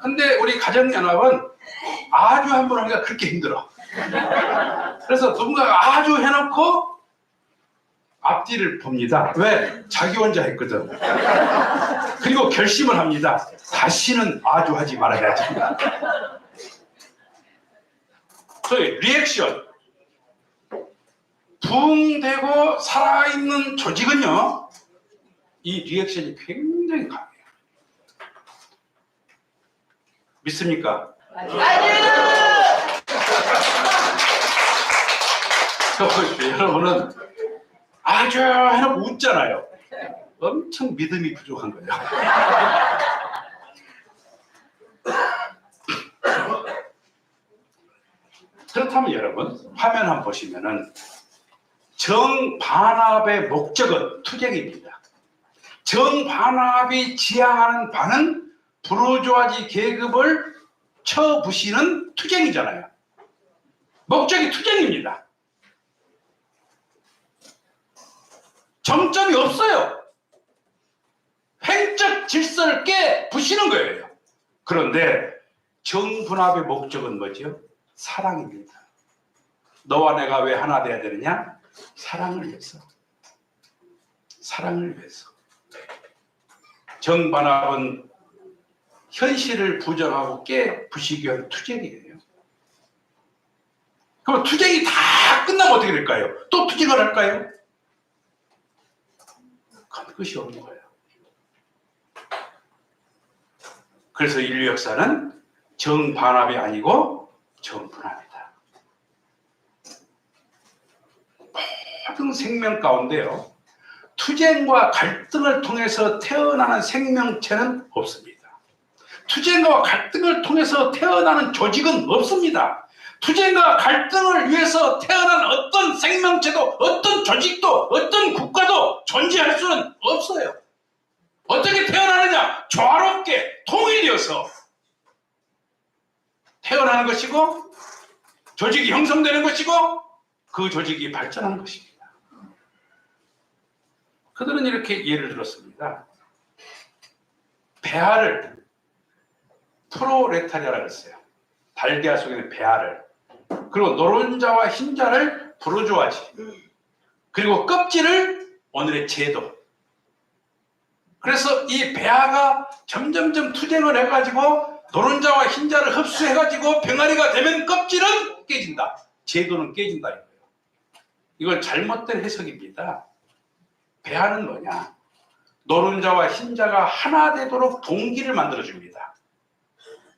근데 우리 가정연합은 아주 한 번 하기가 그렇게 힘들어. 그래서 누군가가 아주 해놓고 앞뒤를 봅니다. 왜? 자기 혼자 했거든. 그리고 결심을 합니다. 다시는 아주 하지 말아야지. 소위 리액션. 부흥되고 살아있는 조직은요, 이 리액션이 굉장히 강해요. 믿습니까? 여러분은 아주 해놓고 웃잖아요. 엄청 믿음이 부족한 거예요. 그렇다면 여러분, 화면 한번 보시면은 정반합의 목적은 투쟁입니다. 정반합이 지향하는 바는 부르주아지 계급을 쳐부시는 투쟁이잖아요. 목적이 투쟁입니다. 정점이 없어요. 횡적 질서를 깨부시는 거예요. 그런데 정분합의 목적은 뭐죠? 사랑입니다. 너와 내가 왜 하나 돼야 되느냐? 사랑을 위해서. 사랑을 위해서. 정반합은 현실을 부정하고 깨부시기 위한 투쟁이에요. 그럼 투쟁이 다 끝나면 어떻게 될까요? 또 투쟁을 할까요? 그것이 없는 거예요. 그래서 인류 역사는 정반합이 아니고 정분합이다. 모든 생명 가운데요, 투쟁과 갈등을 통해서 태어나는 생명체는 없습니다. 투쟁과 갈등을 통해서 태어나는 조직은 없습니다. 투쟁과 갈등을 위해서 태어난 어떤 생명체도, 어떤 조직도, 어떤 국가도 존재할 수는 없어요. 어떻게 태어나느냐? 조화롭게 통일되어서 태어나는 것이고, 조직이 형성되는 것이고, 그 조직이 발전하는 것입니다. 그들은 이렇게 예를 들었습니다. 배아를 프로레타리아라고 했어요. 달걀 속에 있는 배아를. 그리고 노른자와 흰자를 부르주아지. 그리고 껍질을 오늘의 제도. 그래서 이 배아가 점점점 투쟁을 해가지고 노른자와 흰자를 흡수해가지고 병아리가 되면 껍질은 깨진다. 제도는 깨진다 이거예요. 이건 잘못된 해석입니다. 배아는 뭐냐? 노른자와 흰자가 하나 되도록 동기를 만들어줍니다.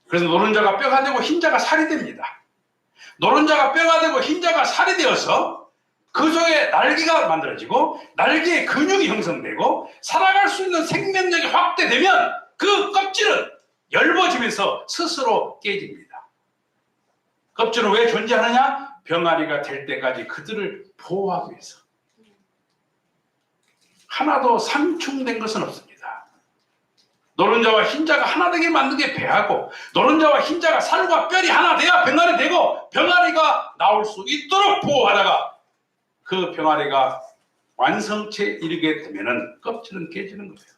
그래서 노른자가 뼈가 되고 흰자가 살이 됩니다. 노른자가 뼈가 되고 흰자가 살이 되어서 그 속에 날개가 만들어지고 날개에 근육이 형성되고 살아갈 수 있는 생명력이 확대되면 그 껍질은 얇아지면서 스스로 깨집니다. 껍질은 왜 존재하느냐? 병아리가 될 때까지 그들을 보호하기 위해서. 하나도 상충된 것은 없습니다. 노른자와 흰자가 하나 되게 만든 게 배하고, 노른자와 흰자가 살과 뼈이 하나 돼야 병아리 되고, 병아리가 나올 수 있도록 보호하다가 그 병아리가 완성체에 이르게 되면은 껍질은 깨지는 거예요.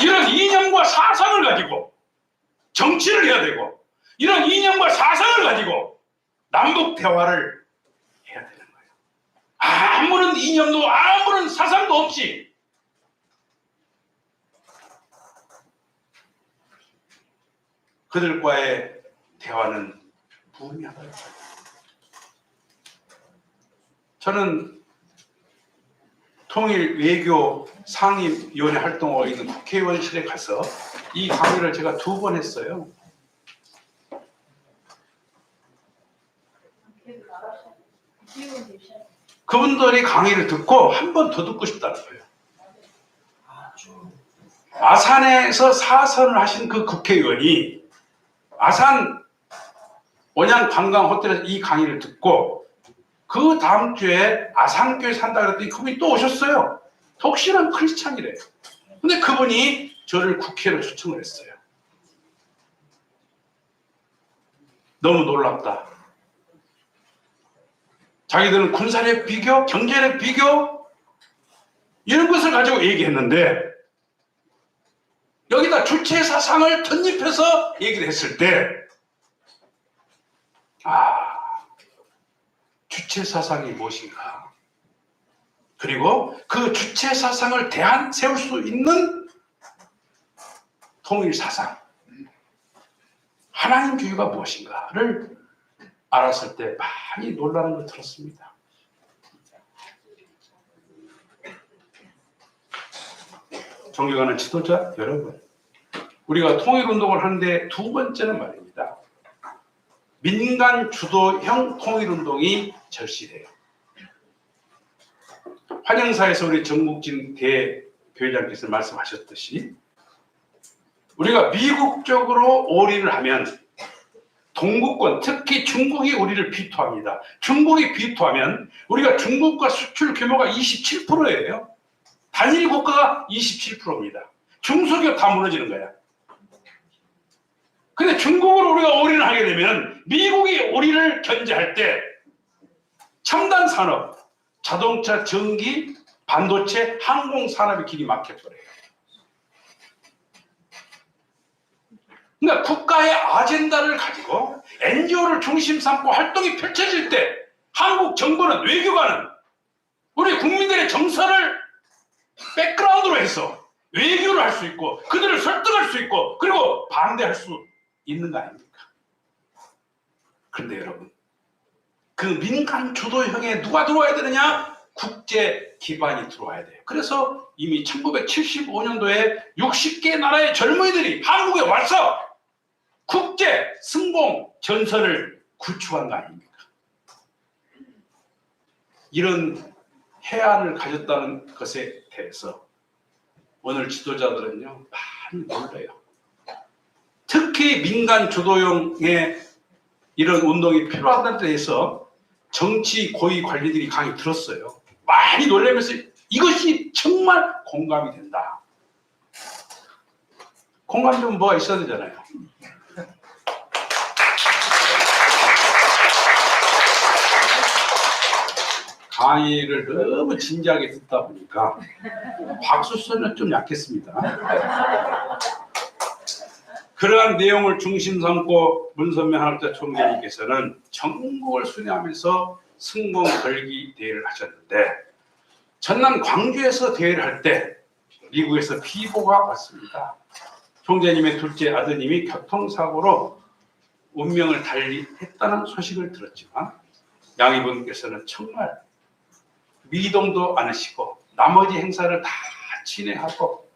이런 이념과 사상을 가지고 정치를 해야 되고, 이런 이념과 사상을 가지고 남북 대화를 해야 되는 거예요. 아무런 이념도 아무런 사상도 없이 그들과의 대화는 무의미하다. 저는 통일 외교 상임위원회 활동하고 있는 국회의원실에 가서 이 강의를 제가 2번 했어요. 그분들이 강의를 듣고 한 번 더 듣고 싶다는 거예요. 아산에서 사선을 하신 그 국회의원이 아산 원양 관광 호텔에서 이 강의를 듣고 그 다음 주에 아산교회 산다 그랬더니 그분이 또 오셨어요. 독실한 크리스찬이래요. 근데 그분이 저를 국회로 초청을 했어요. 너무 놀랍다. 자기들은 군사력 비교, 경제력 비교 이런 것을 가지고 얘기했는데 여기다 주체사상을 덧입혀서 얘기를 했을 때 주체사상이 무엇인가? 그리고 그 주체사상을 대안 세울 수 있는 통일사상, 하나님주의가 무엇인가를 알았을 때 많이 놀라는 걸 들었습니다. 존경하는 지도자 여러분, 우리가 통일운동을 하는데 2번째는 말입니다. 민간 주도형 통일운동이 절실해요. 환영사에서 우리 정국진 대표회장께서 말씀하셨듯이 우리가 미국적으로 올인을 하면 동구권, 특히 중국이 우리를 비토합니다. 중국이 비토하면 우리가 중국과 수출 규모가 27%예요. 단일 국가가 27%입니다. 중소기업 다 무너지는 거야. 근데 중국으로 우리가 올인하게 되면 미국이 우리를 견제할 때 첨단 산업, 자동차, 전기, 반도체, 항공 산업의 길이 막혀버려요. 그러니까 국가의 아젠다를 가지고 NGO를 중심 삼고 활동이 펼쳐질 때 한국 정부는 외교관은 우리 국민들의 정서를 백그라운드로 해서 외교를 할 수 있고 그들을 설득할 수 있고 그리고 반대할 수 있는 거 아닙니까? 그런데 여러분, 그 민간 주도형에 누가 들어와야 되느냐? 국제 기반이 들어와야 돼요. 그래서 이미 1975년도에 60개 나라의 젊은이들이 한국에 와서 국제 승공 전선을 구축한 거 아닙니까? 이런 해안을 가졌다는 것에 대해서 오늘 지도자들은요 많이 놀라요. 특히 민간 주도형의 이런 운동이 필요하다는 데에서 정치 고위 관리들이 강의 들었어요. 많이 놀라면서 이것이 정말 공감이 된다. 공감이 되면 뭐가 있어야 되잖아요. 강의를 너무 진지하게 듣다 보니까 박수소리는 좀 약했습니다. 그러한 내용을 중심 삼고 문선명 한학자 총재님께서는 전국을 순회하면서 승공 걸기 대회를 하셨는데 전남 광주에서 대회를 할 때 미국에서 비보가 왔습니다. 총재님의 둘째 아드님이 교통사고로 운명을 달리했다는 소식을 들었지만 양이분께서는 정말 미동도 않으시고 나머지 행사를 다 진행하고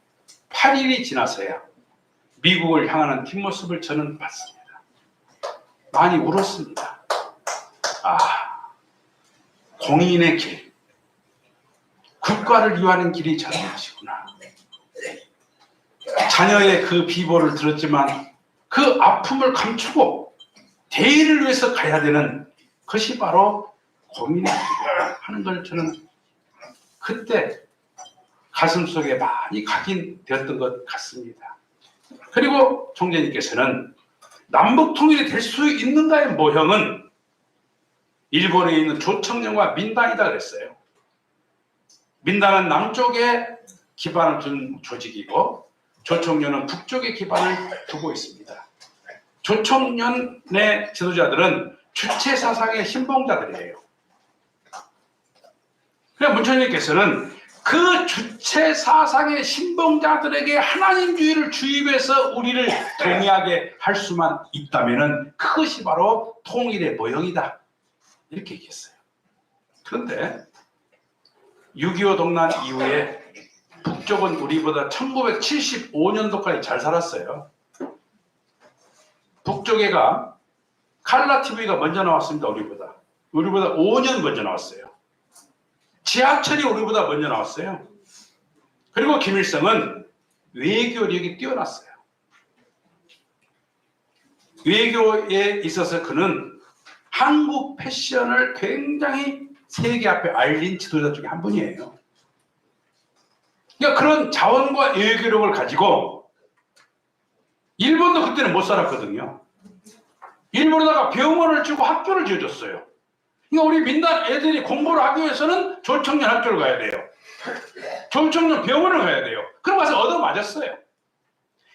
8일이 지나서야 미국을 향하는 뒷모습을 저는 봤습니다. 많이 울었습니다. 아, 공인의 길, 국가를 위하는 길이 저런 것이구나. 자녀의 그 비보를 들었지만 그 아픔을 감추고 대의를 위해서 가야 되는 것이 바로 고민의 길이라 하는 걸 저는 그때 가슴속에 많이 각인되었던 것 같습니다. 그리고 총재님께서는 남북 통일이 될 수 있는가의 모형은 일본에 있는 조청년과 민단이다 그랬어요. 민단은 남쪽에 기반을 둔 조직이고 조청년은 북쪽에 기반을 두고 있습니다. 조청년의 지도자들은 주체 사상의 신봉자들이에요. 그러니까 문총리께서는 그 주체 사상의 신봉자들에게 하나님주의를 주입해서 우리를 동의하게 할 수만 있다면 그것이 바로 통일의 모형이다. 이렇게 얘기했어요. 그런데 6.25 동란 이후에 북쪽은 우리보다 1975년도까지 잘 살았어요. 북쪽에가 칼라 TV가 먼저 나왔습니다. 우리보다 5년 먼저 나왔어요. 지하철이 우리보다 먼저 나왔어요. 그리고 김일성은 외교력이 뛰어났어요. 외교에 있어서 그는 한국 패션을 굉장히 세계 앞에 알린 지도자 중에 한 분이에요. 그러니까 그런 자원과 외교력을 가지고 일본도 그때는 못 살았거든요. 일본에다가 병원을 주고 학교를 지어줬어요. 그러니까 우리 민단 애들이 공부를 하기 위해서는 조청년 학교를 가야 돼요. 조청년 병원을 가야 돼요. 그럼 가서 얻어맞았어요.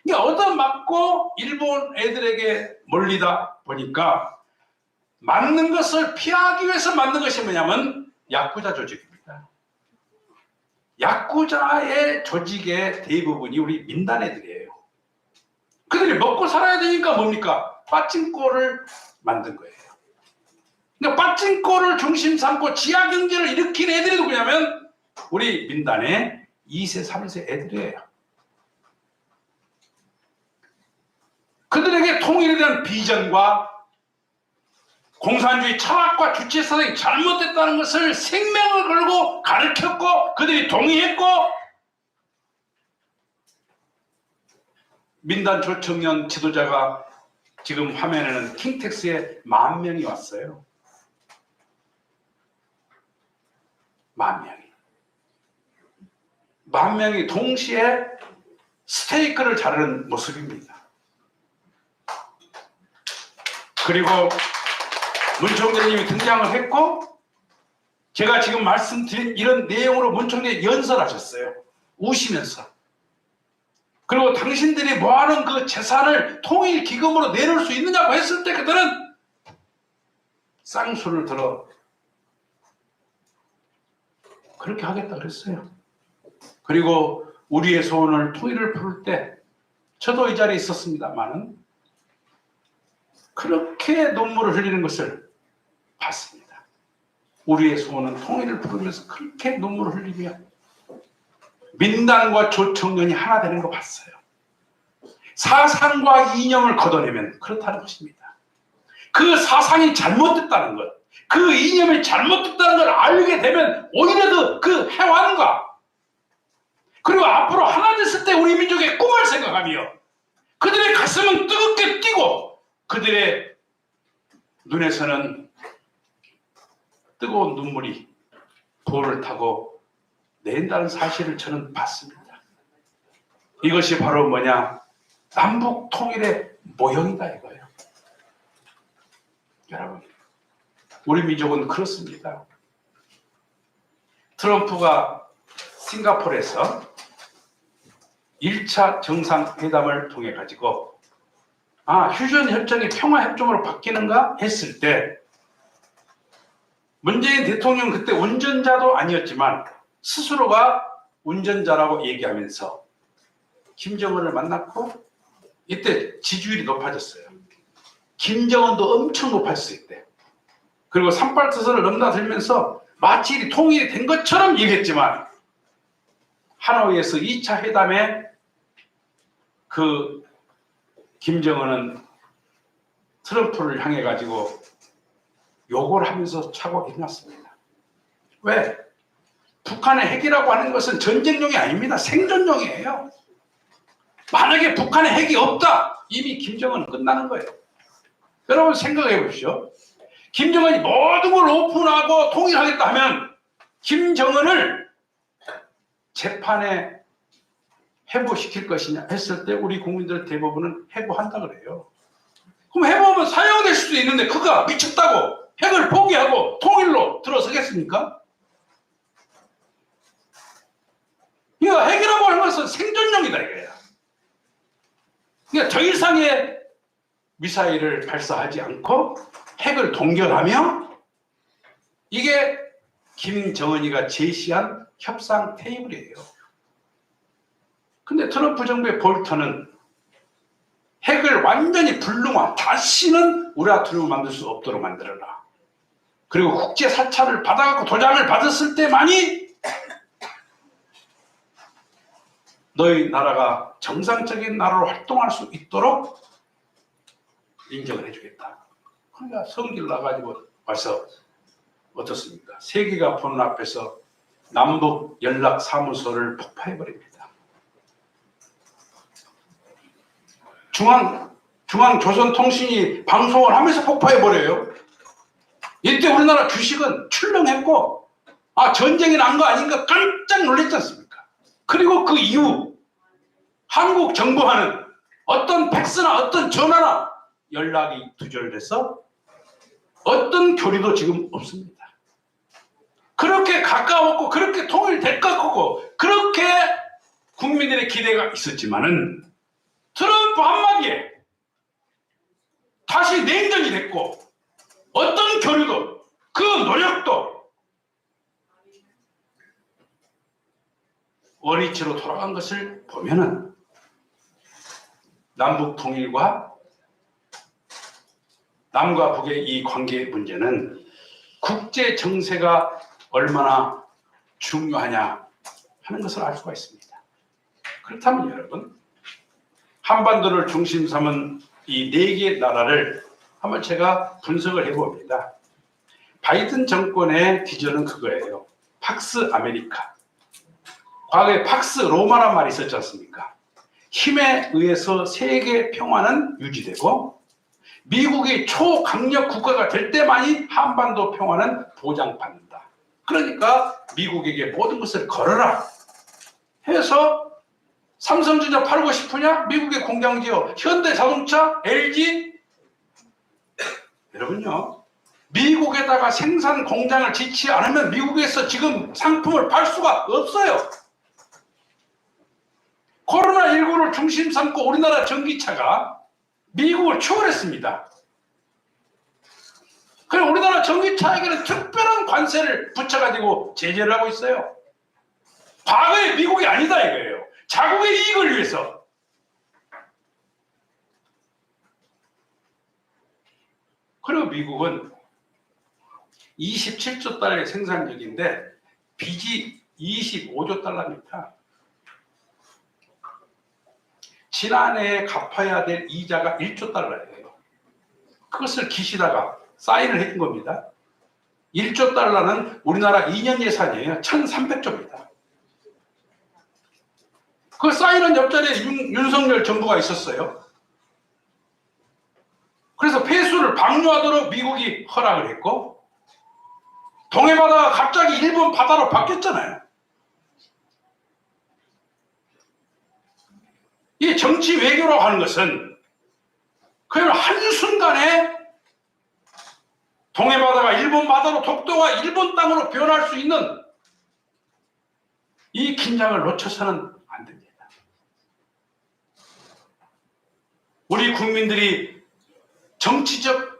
그러니까 얻어맞고 일본 애들에게 몰리다 보니까 맞는 것을 피하기 위해서 만든 것이 뭐냐면 야쿠자 조직입니다. 야쿠자의 조직의 대부분이 우리 민단 애들이에요. 그들이 먹고 살아야 되니까 뭡니까? 빠찡코를 만든 거예요. 그러니까 빠찡코를 중심 삼고 지하 경제를 일으킨 애들이 누구냐면 우리 민단의 2세, 3세 애들이에요. 그들에게 통일에 대한 비전과 공산주의 철학과 주체 사상이 잘못됐다는 것을 생명을 걸고 가르쳤고 그들이 동의했고 민단 조청년 지도자가 지금 화면에는 킹텍스에 10,000명이 왔어요. 10,000명이. 10,000명이 동시에 스테이크를 자르는 모습입니다. 그리고 문 총재님이 등장을 했고, 제가 지금 말씀드린 이런 내용으로 문 총재 연설하셨어요. 우시면서. 그리고 당신들이 뭐하는 그 재산을 통일기금으로 내놓을 수 있느냐고 했을 때 그들은 쌍수를 들어 그렇게 하겠다 그랬어요. 그리고 우리의 소원을 통일을 부를 때 저도 이 자리에 있었습니다만은 그렇게 눈물을 흘리는 것을 봤습니다. 우리의 소원은 통일을 부르면서 그렇게 눈물을 흘리며 민단과 조청년이 하나 되는 거 봤어요. 사상과 이념을 걷어내면 그렇다는 것입니다. 그 사상이 잘못됐다는 것, 그 이념이 잘못됐다는 걸 알게 되면 오히려 더 그 해환과 그리고 앞으로 하나 됐을 때 우리 민족의 꿈을 생각하며 그들의 가슴은 뜨겁게 뛰고 그들의 눈에서는 뜨거운 눈물이 볼을 타고 내린다는 사실을 저는 봤습니다. 이것이 바로 뭐냐? 남북 통일의 모형이다 이거예요. 여러분, 우리 민족은 그렇습니다. 트럼프가 싱가포르에서 1차 정상회담을 통해 가지고 휴전협정이 평화협정으로 바뀌는가 했을 때 문재인 대통령은 그때 운전자도 아니었지만 스스로가 운전자라고 얘기하면서 김정은을 만났고 이때 지지율이 높아졌어요. 김정은도 엄청 높아졌을 때. 그리고 산발트선을 넘나들면서 마치 일이 통일이 된 것처럼 얘기했지만 하노이에서 2차 회담에 그 김정은은 트럼프를 향해 가지고 욕을 하면서 차고 일어났습니다. 왜? 북한의 핵이라고 하는 것은 전쟁용이 아닙니다. 생존용이에요. 만약에 북한의 핵이 없다, 이미 김정은은 끝나는 거예요. 여러분 생각해 보십시오. 김정은이 모든 걸 오픈하고 통일하겠다 하면 김정은을 재판에 해고시킬 것이냐 했을 때 우리 국민들 대부분은 해고한다 그래요. 그럼 해고하면 사형될 수도 있는데 그가 미쳤다고 핵을 포기하고 통일로 들어서겠습니까? 이거 핵이라고 하는 것은 생존용이다 이거야. 그러니까 더 이상의 미사일을 발사하지 않고 핵을 동결하며 이게 김정은이가 제시한 협상 테이블이에요. 근데 트럼프 정부의 볼턴은 핵을 완전히 불능화, 다시는 우리 아토를 만들 수 없도록 만들어라. 그리고 국제 사찰을 받아갖고 도장을 받았을 때만이 너희 나라가 정상적인 나라로 활동할 수 있도록 인정을 해주겠다. 그러니까 성질 나가지고 와서 어떻습니까? 세계가 보는 앞에서 남북 연락 사무소를 폭파해버립니다. 중앙조선통신이 방송을 하면서 폭파해버려요. 이때 우리나라 주식은 출렁했고 전쟁이 난 거 아닌가 깜짝 놀랐지 않습니까? 그리고 그 이후 한국 정부와는 어떤 팩스나 어떤 전화나 연락이 두절돼서 어떤 교류도 지금 없습니다. 그렇게 가까웠고 그렇게 통일될 것 같고 그렇게 국민들의 기대가 있었지만은 트럼프 한마디에 다시 냉전이 됐고 어떤 교류도 그 노력도 원위치로 돌아간 것을 보면은 남북 통일과 남과 북의 이 관계 문제는 국제 정세가 얼마나 중요하냐 하는 것을 알 수가 있습니다. 그렇다면 여러분, 한반도를 중심 삼은 이 4개 나라를 한번 제가 분석을 해봅니다. 바이든 정권의 비전은 그거예요. 팍스 아메리카. 과거에 팍스 로마란 말이 있었지 않습니까? 힘에 의해서 세계 평화는 유지되고 미국이 초강력 국가가 될 때만이 한반도 평화는 보장받는다. 그러니까 미국에게 모든 것을 걸어라 해서 삼성전자 팔고 싶으냐? 미국의 공장 지어. 현대자동차, LG. 여러분요, 미국에다가 생산 공장을 짓지 않으면 미국에서 지금 상품을 팔 수가 없어요. 코로나19를 중심 삼고 우리나라 전기차가 미국을 추월했습니다. 그럼 우리나라 전기차에게는 특별한 관세를 붙여가지고 제재를 하고 있어요. 과거의 미국이 아니다 이거예요. 자국의 이익을 위해서. 그리고 미국은 27조 달러의 생산력인데 빚이 25조 달러입니다. 지난해 갚아야 될 이자가 1조 달러예요. 그것을 기시다가 사인을 해준 겁니다. 1조 달러는 우리나라 2년 예산이에요. 1,300조입니다. 그 사인한 옆자리에 윤석열 정부가 있었어요. 그래서 폐수를 방류하도록 미국이 허락을 했고, 동해바다가 갑자기 일본 바다로 바뀌었잖아요. 이 정치 외교라고 하는 것은 그냥 한순간에 동해바다가 일본 바다로, 독도가 일본 땅으로 변할 수 있는 이 긴장을 놓쳐서는 안 됩니다. 우리 국민들이 정치적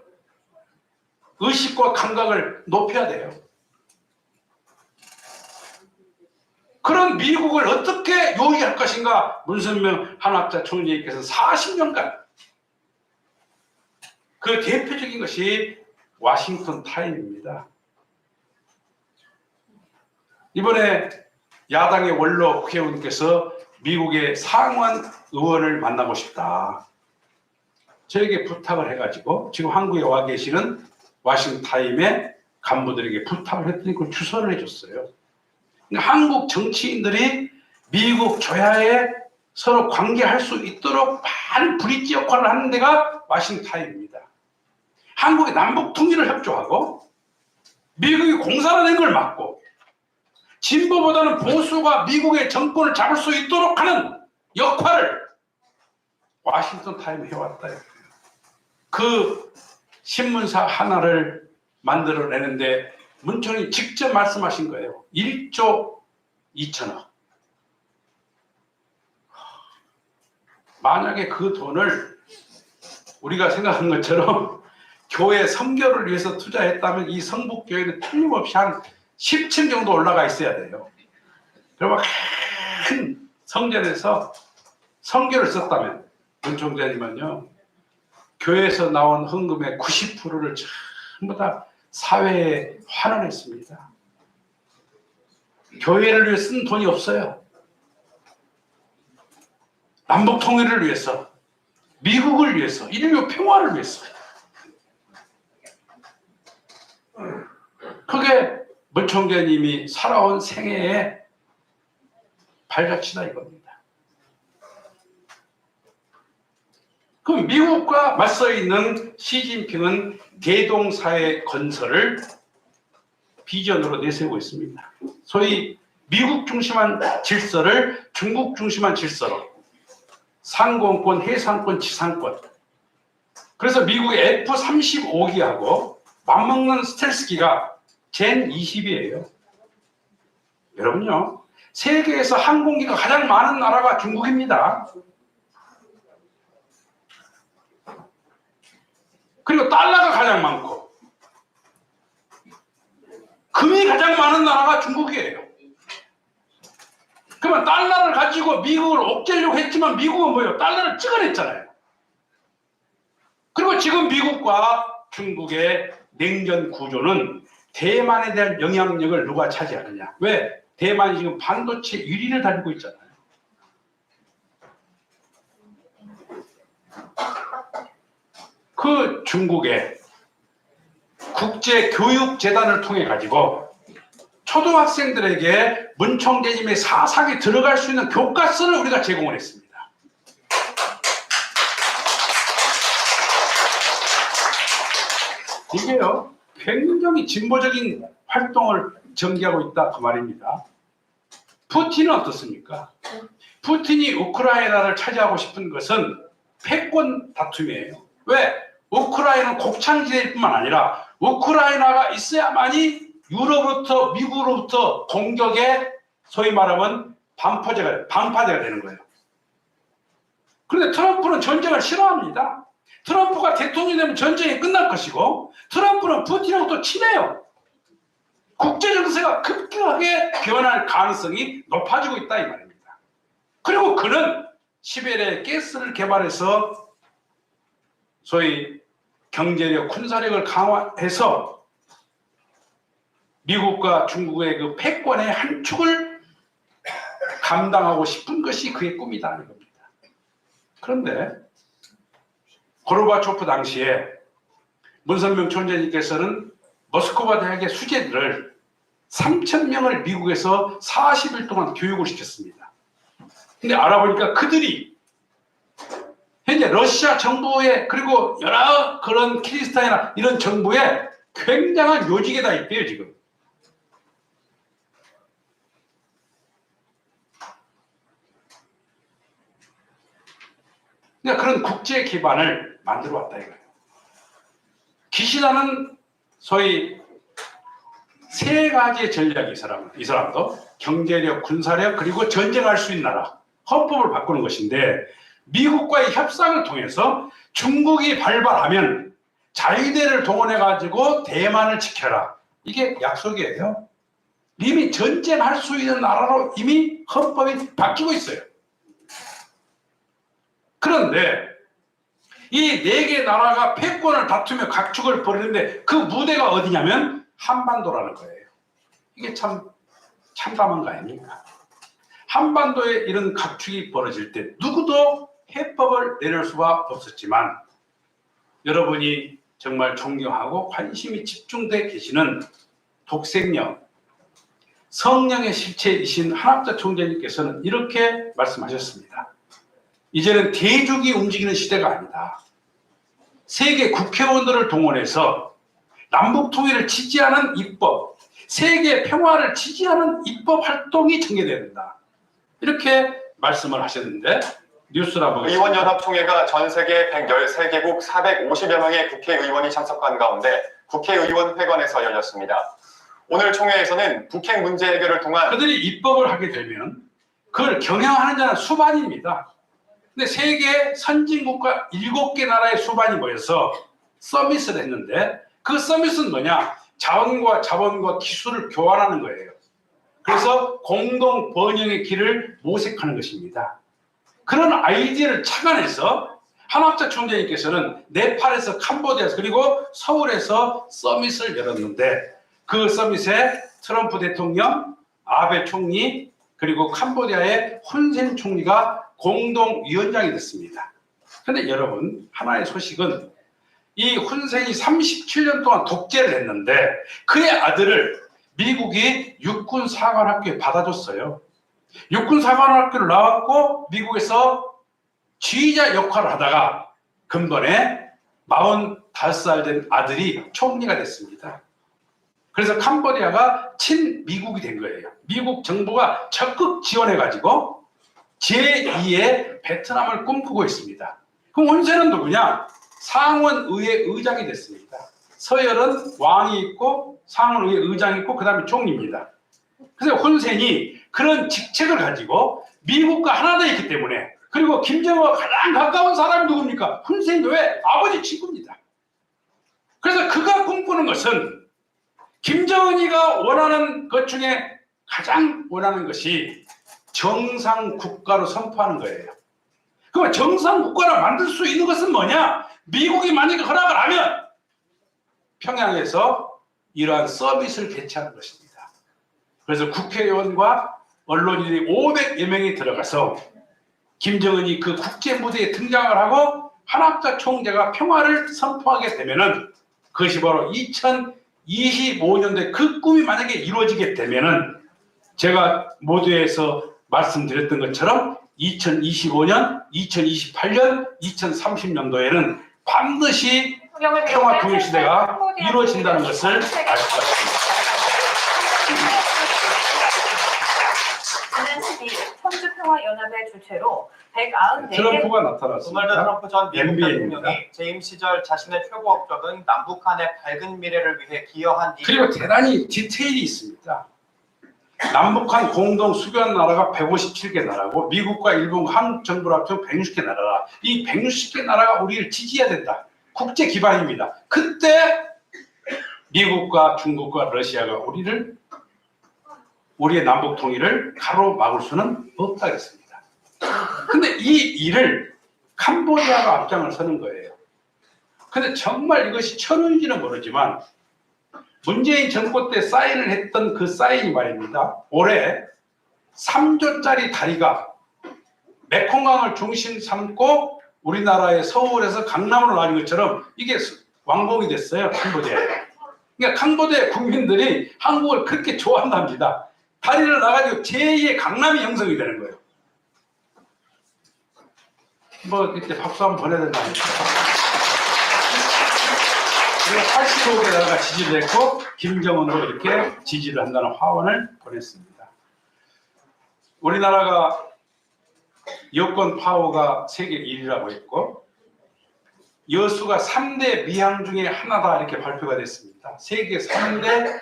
의식과 감각을 높여야 돼요. 그런 미국을 어떻게 요리할 것인가? 문선명 한학자 총리께서 40년간 그 대표적인 것이 워싱턴 타임입니다. 이번에 야당의 원로 국회의원께서 미국의 상원 의원을 만나고 싶다. 저에게 부탁을 해가지고 지금 한국에 와 계시는 워싱턴 타임의 간부들에게 부탁을 했더니 그걸 주선을 해줬어요. 한국 정치인들이 미국 조야에 서로 관계할 수 있도록 많은 브릿지 역할을 하는 데가 워싱턴 타임입니다. 한국이 남북 통일을 협조하고 미국이 공산화된 걸 막고 진보보다는 보수가 미국의 정권을 잡을 수 있도록 하는 역할을 워싱턴 타임이 해왔다. 그 신문사 하나를 만들어내는데 문총리 직접 말씀하신 거예요. 1조 2천억. 만약에 그 돈을 우리가 생각한 것처럼 교회 선교를 위해서 투자했다면 이 성북교회는 틀림없이 한 10층 정도 올라가 있어야 돼요. 그리고 큰 성전에서 선교를 썼다면 문총장님은요, 교회에서 나온 헌금의 90%를 전부 다 사회에 환원했습니다. 교회를 위해 쓴 돈이 없어요. 남북 통일을 위해서, 미국을 위해서, 인류 평화를 위해서. 그게 문 총재님이 살아온 생애의 발자취다 이겁니다. 그럼 미국과 맞서 있는 시진핑은 대동사회 건설을 비전으로 내세우고 있습니다. 소위 미국 중심한 질서를 중국 중심한 질서로, 상공권, 해상권, 지상권. 그래서 미국의 F-35기하고 맞먹는 스텔스기가 젠 20이에요. 여러분요, 세계에서 항공기가 가장 많은 나라가 중국입니다. 그리고 달러가 가장 많고 금이 가장 많은 나라가 중국이에요. 그러면 달러를 가지고 미국을 옥죄려고 했지만 미국은 뭐예요? 달러를 찍어냈잖아요. 그리고 지금 미국과 중국의 냉전 구조는 대만에 대한 영향력을 누가 차지하느냐? 왜? 대만이 지금 반도체 1위를 달리고 있잖아요. 그 중국의 국제교육재단을 통해 가지고 초등학생들에게 문 총재님의 사상에 들어갈 수 있는 교과서를 우리가 제공을 했습니다. 이게요 굉장히 진보적인 활동을 전개하고 있다 그 말입니다. 푸틴은 어떻습니까? 푸틴이 우크라이나를 차지하고 싶은 것은 패권 다툼이에요. 왜? 우크라이나는 곡창지대일 뿐만 아니라 우크라이나가 있어야만이 유럽으로부터 미국으로부터 공격에 소위 말하면 방파제가 되는 거예요. 그런데 트럼프는 전쟁을 싫어합니다. 트럼프가 대통령이 되면 전쟁이 끝날 것이고 트럼프는 푸틴하고 또 친해요. 국제 정세가 급격하게 변할 가능성이 높아지고 있다 이 말입니다. 그리고 그는 시베리아에 가스를 개발해서 소위 경제력, 군사력을 강화해서 미국과 중국의 그 패권의 한 축을 감당하고 싶은 것이 그의 꿈이다 이 겁니다. 그런데 고르바초프 당시에 문선명 총재님께서는 모스크바 대학의 수재들을 3,000명을 미국에서 40일 동안 교육을 시켰습니다. 근데 알아보니까 그들이 현재 러시아 정부의 그리고 여러 그런 키르기스탄이나 이런 정부의 굉장한 요직에 다 있대요 지금. 그러니까 그런 국제 기반을 만들어 왔다 이거예요. 기시다는 소위 세 가지의 전략이 이 사람도 경제력, 군사력 그리고 전쟁할 수 있는 나라 헌법을 바꾸는 것인데 미국과의 협상을 통해서 중국이 발발하면 자위대를 동원해 가지고 대만을 지켜라 이게 약속이에요. 이미 전쟁할 수 있는 나라로 이미 헌법이 바뀌고 있어요. 그런데 이 네 개 나라가 패권을 다투며 각축을 벌이는데 그 무대가 어디냐면 한반도라는 거예요. 이게 참 참담한 거 아닙니까? 한반도에 이런 각축이 벌어질 때 누구도 해법을 내릴 수가 없었지만 여러분이 정말 존경하고 관심이 집중돼 계시는 독생령 성령의 실체이신 한학자 총재님께서는 이렇게 말씀하셨습니다. 이제는 대륙이 움직이는 시대가 아니다. 세계 국회의원들을 동원해서 남북 통일을 지지하는 입법, 세계 평화를 지지하는 입법 활동이 전개돼야 된다. 이렇게 말씀을 하셨는데 뉴스를 한번 의원연합총회가 전 세계 113개국 450여 명의 국회의원이 참석한 가운데 국회의원 회관에서 열렸습니다. 오늘 총회에서는 북핵 문제 해결을 통한 그들이 입법을 하게 되면 그걸 경영하는 자는 수반입니다. 근데 세계 선진국가 7개 나라의 수반이 모여서 서밋을 했는데 그 서밋은 뭐냐? 자원과 기술을 교환하는 거예요. 그래서 공동 번영의 길을 모색하는 것입니다. 그런 아이디어를 착안해서 한학자 총재님께서는 네팔에서 캄보디아에서 그리고 서울에서 서밋을 열었는데 그 서밋에 트럼프 대통령, 아베 총리 그리고 캄보디아의 훈센 총리가 공동위원장이 됐습니다. 그런데 여러분 하나의 소식은 이 훈센이 37년 동안 독재를 했는데 그의 아들을 미국이 육군사관학교에 받아줬어요. 육군사관학교를 나왔고 미국에서 지휘자 역할을 하다가 근본에 45살 된 아들이 총리가 됐습니다. 그래서 캄보디아가 친미국이 된 거예요. 미국 정부가 적극 지원해가지고 제2의 베트남을 꿈꾸고 있습니다. 그럼 훈센은 누구냐? 상원의회 의장이 됐습니다. 서열은 왕이 있고 상원의회 의장이 있고 그 다음에 총리입니다. 그래서 훈센이 그런 직책을 가지고 미국과 하나 되어 있기 때문에 그리고 김정은과 가장 가까운 사람이 누굽니까? 훈센이 왜? 아버지 친구입니다. 그래서 그가 꿈꾸는 것은 김정은이가 원하는 것 중에 가장 원하는 것이 정상국가로 선포하는 거예요. 그럼 정상국가를 만들 수 있는 것은 뭐냐? 미국이 만약에 허락을 하면 평양에서 이러한 서밋을 개최하는 것입니다. 그래서 국회의원과 언론인이 500여 명이 들어가서 김정은이 그 국제 무대에 등장을 하고 한학자 총재가 평화를 선포하게 되면은 그것이 바로 2025년도에 그 꿈이 만약에 이루어지게 되면은 제가 모두에서 말씀드렸던 것처럼 2025년, 2028년, 2030년도에는 반드시 평화 통일 시대가 이루어진다는 것을 알 수 있습니다. 지난 10일 호주평화연합의 주최로 194개 트럼프가 도널드 나타났습니다. 트럼프 전 미국 MBA입니다. 대통령이 재임 시절 자신의 최고 업적은 남북한의 밝은 미래를 위해 기여한 일. 그리고 대단히 디테일이 있습니다. 남북한 공동 수교한 나라가 157개 나라고 미국과 일본, 한국 정부를 합쳐 160개 나라라. 이 160개 나라가 우리를 지지해야 된다. 국제 기반입니다. 그때 미국과 중국과 러시아가 우리의 남북 통일을 가로막을 수는 없다 그랬습니다. 근데 이 일을 캄보디아가 앞장을 서는 거예요. 근데 정말 이것이 천운인지는 모르지만 문재인 정부 때 사인을 했던 그 사인이 말입니다. 올해 3조짜리 다리가 메콩강을 중심 삼고 우리나라의 서울에서 강남으로 나는 것처럼 이게 완공이 됐어요. 캄보디아에. 그러니까 캄보디아 국민들이 한국을 그렇게 좋아한답니다. 다리를 나가지고 제2의 강남이 형성이 되는 거예요. 뭐 이때 박수 한번 보내야 된다니까. 그리고 85개나라가 지지를 했고 김정은으로 이렇게 지지를 한다는 화원을 보냈습니다. 우리나라가 여권 파워가 세계 1위라고 했고 여수가 3대 미항 중에 하나다 이렇게 발표가 됐습니다. 세계 3대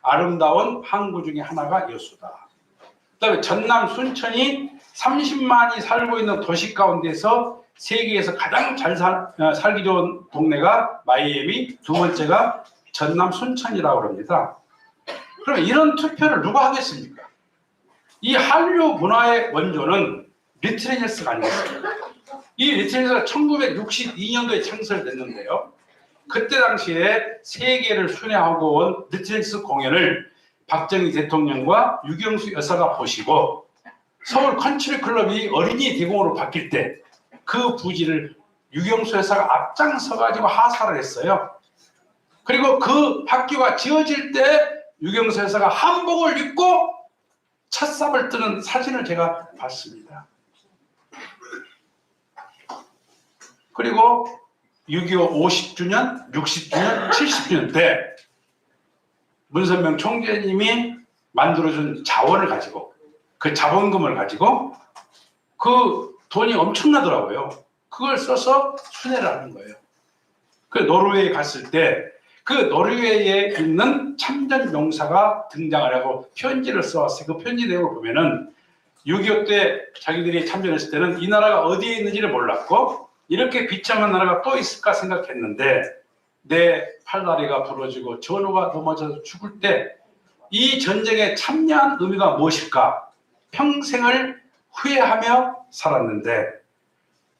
아름다운 항구 중에 하나가 여수다. 그다음에 전남 순천이 30만이 살고 있는 도시 가운데서 세계에서 가장 잘 살기 좋은 동네가 마이애미, 두 번째가 전남 순천이라고 합니다. 그럼 이런 투표를 누가 하겠습니까? 이 한류 문화의 원조는 리트레니스가 아니겠습니까? 이 리트레니스가 1962년도에 창설됐는데요. 그때 당시에 세계를 순회하고 온 리트레니스 공연을 박정희 대통령과 유경수 여사가 보시고 서울 컨트리 클럽이 어린이 대공원으로 바뀔 때 그 부지를 유경수 여사가 앞장서가지고 하사를 했어요. 그리고 그 학교가 지어질 때 유경수 여사가 한복을 입고 첫삽을 뜨는 사진을 제가 봤습니다. 그리고 6.25 50주년, 60주년, 70주년 때 문선명 총재님이 만들어준 자원을 가지고 그 자본금을 가지고 그 돈이 엄청나더라고요. 그걸 써서 순회를 하는 거예요. 그 노르웨이 갔을 때 그 노르웨이에 있는 참전 용사가 등장을 하고 편지를 써왔어요. 그 편지 내용을 보면은 6.25 때 자기들이 참전했을 때는 이 나라가 어디에 있는지를 몰랐고 이렇게 비참한 나라가 또 있을까 생각했는데 내 팔다리가 부러지고 전우가 넘어져서 죽을 때 이 전쟁에 참여한 의미가 무엇일까? 평생을 후회하며 살았는데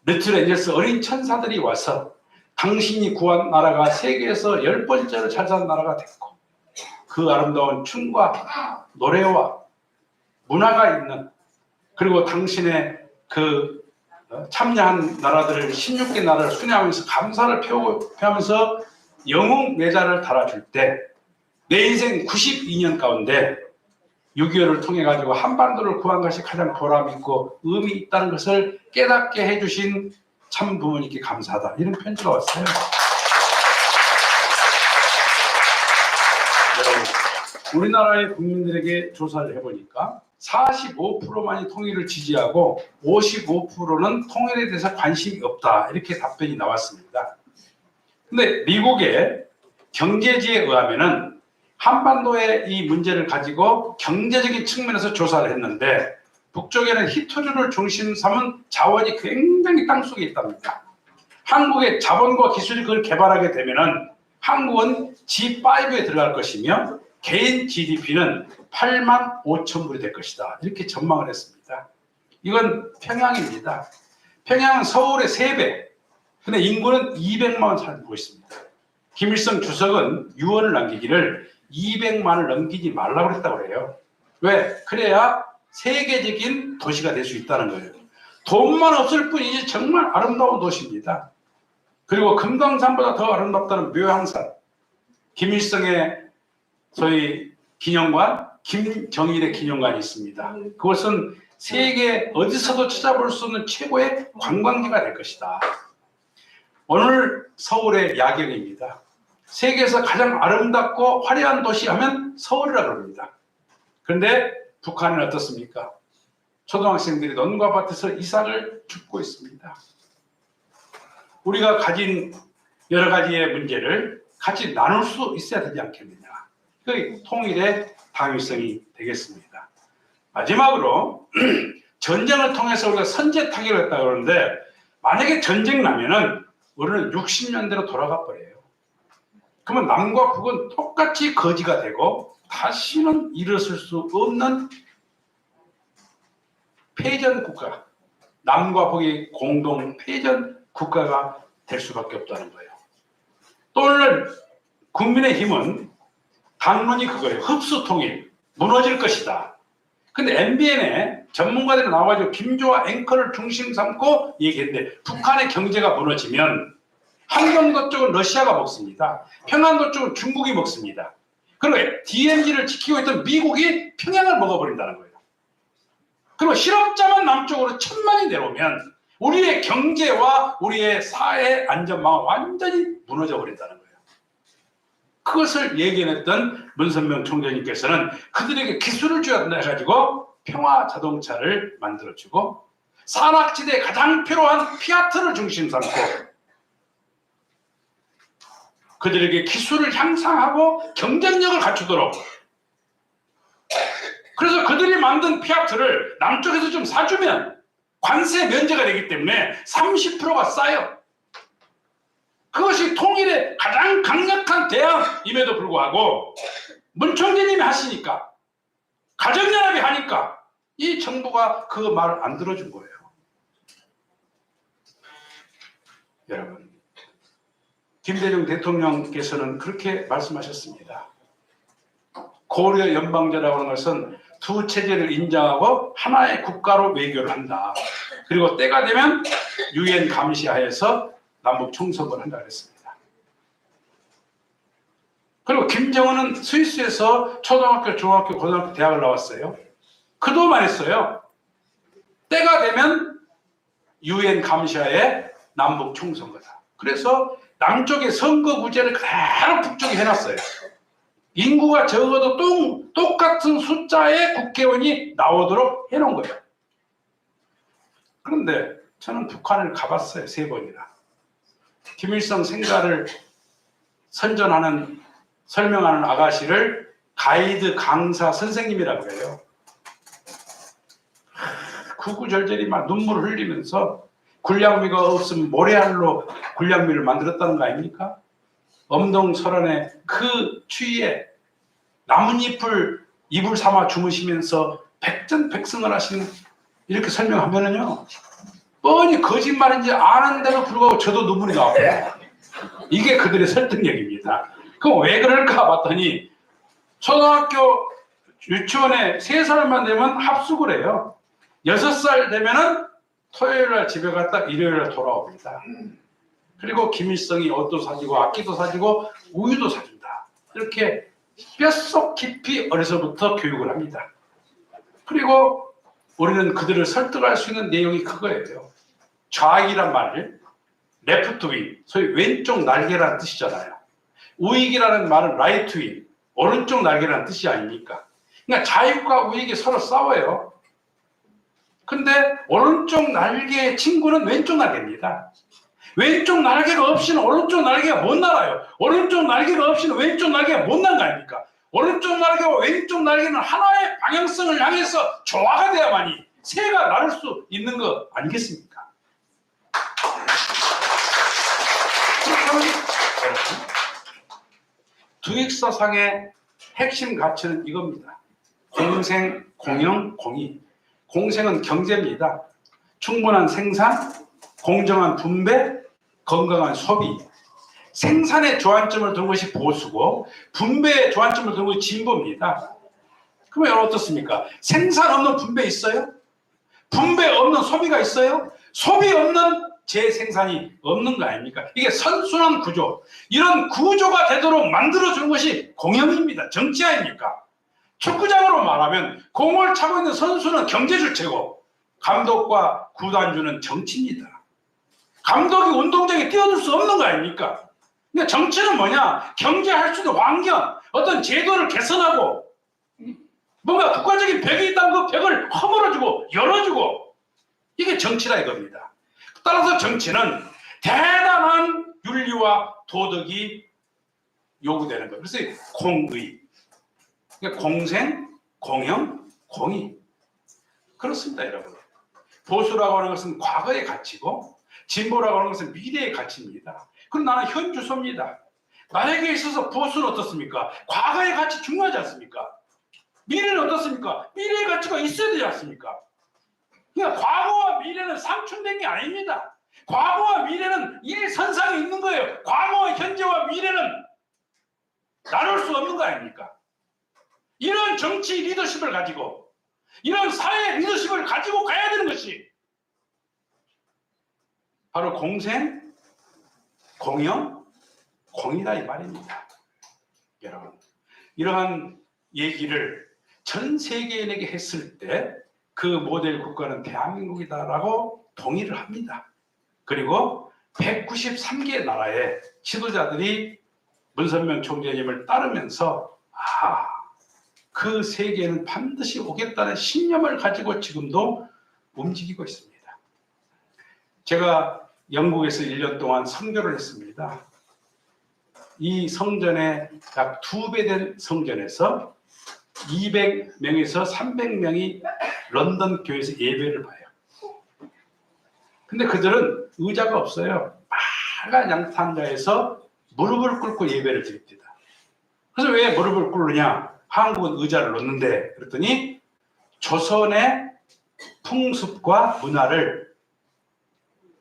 리틀 어린 천사들이 와서 당신이 구한 나라가 세계에서 10번째로 잘 사는 나라가 됐고 그 아름다운 춤과 노래와 문화가 있는 그리고 당신의 그 참여한 나라들을 16개 나라를 순회하면서 감사를 표하면서 영웅 메달을 달아줄 때 내 인생 92년 가운데 6.25를 통해 가지고 한반도를 구한 것이 가장 보람 있고 의미 있다는 것을 깨닫게 해주신 참 부모님께 감사하다 이런 편지가 왔어요. 여러분, 우리나라의 국민들에게 조사를 해보니까 45%만이 통일을 지지하고 55%는 통일에 대해서 관심이 없다 이렇게 답변이 나왔습니다. 근데 미국의 경제지에 의하면은 한반도의 이 문제를 가지고 경제적인 측면에서 조사를 했는데 북쪽에는 히토류를 중심 삼은 자원이 굉장히 땅속에 있답니다. 한국의 자본과 기술이 그걸 개발하게 되면은 한국은 G5에 들어갈 것이며 개인 GDP는 8만 5천 불이 될 것이다. 이렇게 전망을 했습니다. 이건 평양입니다. 평양은 서울의 3배. 근데 인구는 200만 살고 있습니다. 김일성 주석은 유언을 남기기를 200만을 넘기지 말라고 했다고 그래요. 왜? 그래야 세계적인 도시가 될 수 있다는 거예요. 돈만 없을 뿐이지 정말 아름다운 도시입니다. 그리고 금강산보다 더 아름답다는 묘향산, 김일성의 소위 기념관, 김정일의 기념관이 있습니다. 그것은 세계 어디서도 찾아볼 수 없는 최고의 관광지가 될 것이다. 오늘 서울의 야경입니다. 세계에서 가장 아름답고 화려한 도시 하면 서울이라고 합니다. 그런데 북한은 어떻습니까? 초등학생들이 논과 밭에서 이삭을 줍고 있습니다. 우리가 가진 여러 가지의 문제를 같이 나눌 수 있어야 되지 않겠느냐. 그게 통일의 당위성이 되겠습니다. 마지막으로 전쟁을 통해서 우리가 선제 타결을 했다고 그러는데 만약에 전쟁 나면은 우리는 60년대로 돌아가 버려요. 그러면 남과 북은 똑같이 거지가 되고 다시는 일어설 수 없는 패전 국가, 남과 북이 공동 패전 국가가 될 수밖에 없다는 거예요. 또 오늘 국민의힘은 당론이 그거예요. 흡수 통일, 무너질 것이다. 근데 MBN에 전문가들이 나와가지고 김조아 앵커를 중심 삼고 얘기했는데 북한의 경제가 무너지면 한경도 쪽은 러시아가 먹습니다. 평안도 쪽은 중국이 먹습니다. 그리고 DMZ를 지키고 있던 미국이 평양을 먹어버린다는 거예요. 그리고 실업자만 남쪽으로 1000만이 내려오면 우리의 경제와 우리의 사회 안전망은 완전히 무너져 버린다는 거예요. 그것을 얘기했던 문선명 총재님께서는 그들에게 기술을 줘야 된다 해가지고 평화 자동차를 만들어주고 산악지대에 가장 필요한 피아트를 중심 삼고 그들에게 기술을 향상하고 경쟁력을 갖추도록 그래서 그들이 만든 피아트를 남쪽에서 좀 사주면 관세 면제가 되기 때문에 30%가 싸요. 그것이 통일의 가장 강력한 대안임에도 불구하고 문총재님이 하시니까 가정연합이 하니까 이 정부가 그 말을 안 들어준 거예요. 여러분, 김대중 대통령께서는 그렇게 말씀하셨습니다. 고려 연방제라고 하는 것은 두 체제를 인정하고 하나의 국가로 외교를 한다. 그리고 때가 되면 유엔 감시하에서 남북 총선을 한다 그랬습니다. 그리고 김정은은 스위스에서 초등학교, 중학교, 고등학교, 대학을 나왔어요. 그도 말했어요. 때가 되면 유엔 감시하에 남북 총선거다. 그래서 남쪽의 선거구제를 그대로 북쪽에 해놨어요. 인구가 적어도 똑같은 숫자의 국회의원이 나오도록 해놓은 거예요. 그런데 저는 북한을 가봤어요. 3번이나. 김일성 생가를 설명하는 아가씨를 가이드 강사 선생님이라고 해요. 구구절절히 막 눈물을 흘리면서 군량미가 없으면 모래알로 군량미를 만들었다는 거 아닙니까? 엄동설원의 그 추위에 나뭇잎을 이불 삼아 주무시면서 백전백승을 하시는 이렇게 설명하면은요 뻔히 거짓말인지 아는데도 불구하고 저도 눈물이 나와요. 이게 그들의 설득력입니다. 그럼 왜 그럴까 봤더니 초등학교 유치원에 3살만 되면 합숙을 해요. 6살 되면은 토요일날 집에 갔다 일요일날 돌아옵니다. 그리고 김일성이 옷도 사주고 악기도 사주고 우유도 사준다. 이렇게 뼛속 깊이 어려서부터 교육을 합니다. 그리고 우리는 그들을 설득할 수 있는 내용이 그거예요. 좌익이란 말을 레프트 윙, 소위 왼쪽 날개라는 뜻이잖아요. 우익이라는 말은 라이트 윙, 오른쪽 날개라는 뜻이 아닙니까? 그러니까 좌익과 우익이 서로 싸워요. 근데 오른쪽 날개의 친구는 왼쪽 날개입니다. 왼쪽 날개가 없이는 오른쪽 날개가 못 날아요. 오른쪽 날개가 없이는 왼쪽 날개가 못 난 거 아닙니까? 오른쪽 날개와 왼쪽 날개는 하나의 방향성을 향해서 조화가 돼야만이 새가 날을 수 있는 거 아니겠습니까? 그렇다면 두익사상의 핵심 가치는 이겁니다. 공생, 공영, 공의. 공생은 경제입니다. 충분한 생산, 공정한 분배, 건강한 소비. 생산의 조안점을 둔 것이 보수고 분배의 조안점을 둔 것이 진보입니다. 그러면 여러분 어떻습니까? 생산 없는 분배 있어요? 분배 없는 소비가 있어요? 소비 없는 재생산이 없는 거 아닙니까? 이게 선순환 구조. 이런 구조가 되도록 만들어주는 것이 공영입니다. 정치 아닙니까? 축구장으로 말하면 공을 차고 있는 선수는 경제 주체고 감독과 구단주는 정치입니다. 감독이 운동장에 뛰어들 수 없는 거 아닙니까? 근데 정치는 뭐냐? 경제할 수 있는 환경, 어떤 제도를 개선하고 뭔가 국가적인 벽이 있다면 그 벽을 허물어주고 열어주고 이게 정치라 이겁니다. 따라서 정치는 대단한 윤리와 도덕이 요구되는 거예요. 그래서 공의, 그러니까 공생, 공영, 공의. 그렇습니다, 여러분. 보수라고 하는 것은 과거의 가치고 진보라고 하는 것은 미래의 가치입니다. 그럼 나는 현주소입니다. 나에게 있어서 보수는 어떻습니까? 과거의 가치 중요하지 않습니까? 미래는 어떻습니까? 미래의 가치가 있어야 되지 않습니까? 그러니까 과거와 미래는 상충된 게 아닙니다. 과거와 미래는 일선상에 있는 거예요. 과거와 현재와 미래는 나눌 수 없는 거 아닙니까? 이런 정치 리더십을 가지고 이런 사회 리더십을 가지고 가야 되는 것이 바로 공생, 공영, 공이다 이 말입니다. 여러분, 이러한 얘기를 전 세계인에게 했을 때 그 모델 국가는 대한민국이다라고 동의를 합니다. 그리고 193개 나라의 지도자들이 문선명 총재님을 따르면서 그 세계는 반드시 오겠다는 신념을 가지고 지금도 움직이고 있습니다. 제가 영국에서 1년 동안 선교를 했습니다. 이 성전의 약 2배 된 성전에서 200명에서 300명이 런던 교회에서 예배를 봐요. 근데 그들은 의자가 없어요. 빨간 양탄자에서 무릎을 꿇고 예배를 드립니다. 그래서 왜 무릎을 꿇느냐? 한국은 의자를 놓는데 그랬더니 조선의 풍습과 문화를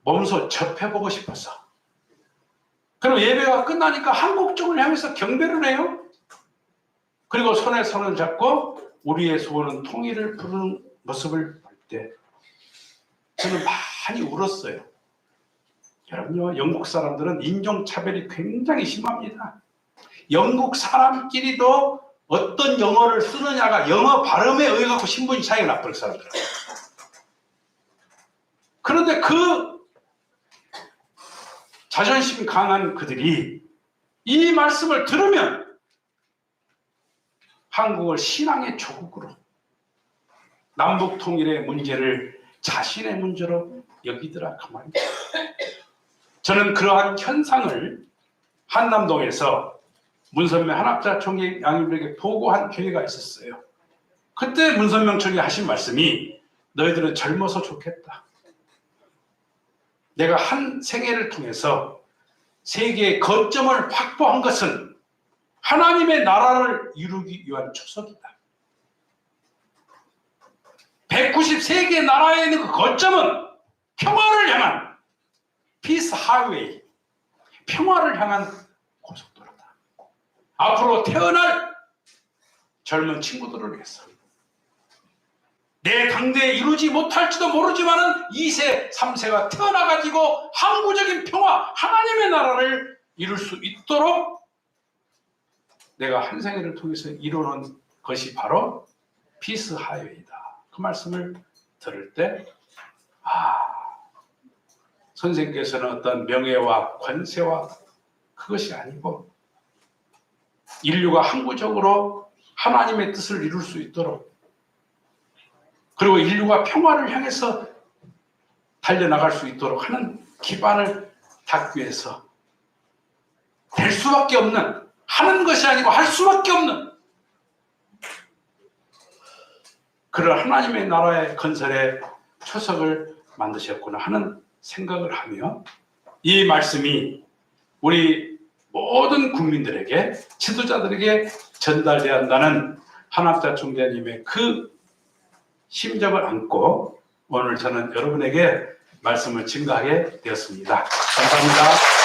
몸소 접해보고 싶어서. 그럼 예배가 끝나니까 한국 쪽을 향해서 경배를 해요. 그리고 손에 손을 잡고 우리의 소원은 통일을 부르는 모습을 볼 때 저는 많이 울었어요. 여러분요, 영국 사람들은 인종차별이 굉장히 심합니다. 영국 사람끼리도 어떤 영어를 쓰느냐가 영어 발음에 의해 갖고 신분 차이가 나버릴 사람들. 그런데 그 자존심 강한 그들이 이 말씀을 들으면 한국을 신앙의 조국으로 남북 통일의 문제를 자신의 문제로 여기더라 그 말입니다. 저는 그러한 현상을 한남동에서 문선명 한학자 총회 양인들에게 보고한 기회가 있었어요. 그때 문선명 총회 하신 말씀이 너희들은 젊어서 좋겠다. 내가 한 생애를 통해서 세계의 거점을 확보한 것은 하나님의 나라를 이루기 위한 초석이다. 193개 나라에 있는 그 거점은 평화를 향한 피스 하이웨이, 평화를 향한 고속도로다. 앞으로 태어날 젊은 친구들을 위해서 내 당대에 이루지 못할지도 모르지만 2세, 3세가 태어나가지고 항구적인 평화, 하나님의 나라를 이룰 수 있도록 내가 한 생애를 통해서 이루는 것이 바로 피스 하이웨이다. 그 말씀을 들을 때 선생님께서는 어떤 명예와 권세와 그것이 아니고 인류가 항구적으로 하나님의 뜻을 이룰 수 있도록 그리고 인류가 평화를 향해서 달려나갈 수 있도록 하는 기반을 닦기 위해서 될 수밖에 없는, 하는 것이 아니고 할 수밖에 없는 그런 하나님의 나라의 건설에 초석을 만드셨구나 하는 생각을 하며 이 말씀이 우리 모든 국민들에게, 지도자들에게 전달돼야 한다는 한학자 총재님의 그 심정을 안고 오늘 저는 여러분에게 말씀을 증거하게 되었습니다. 감사합니다.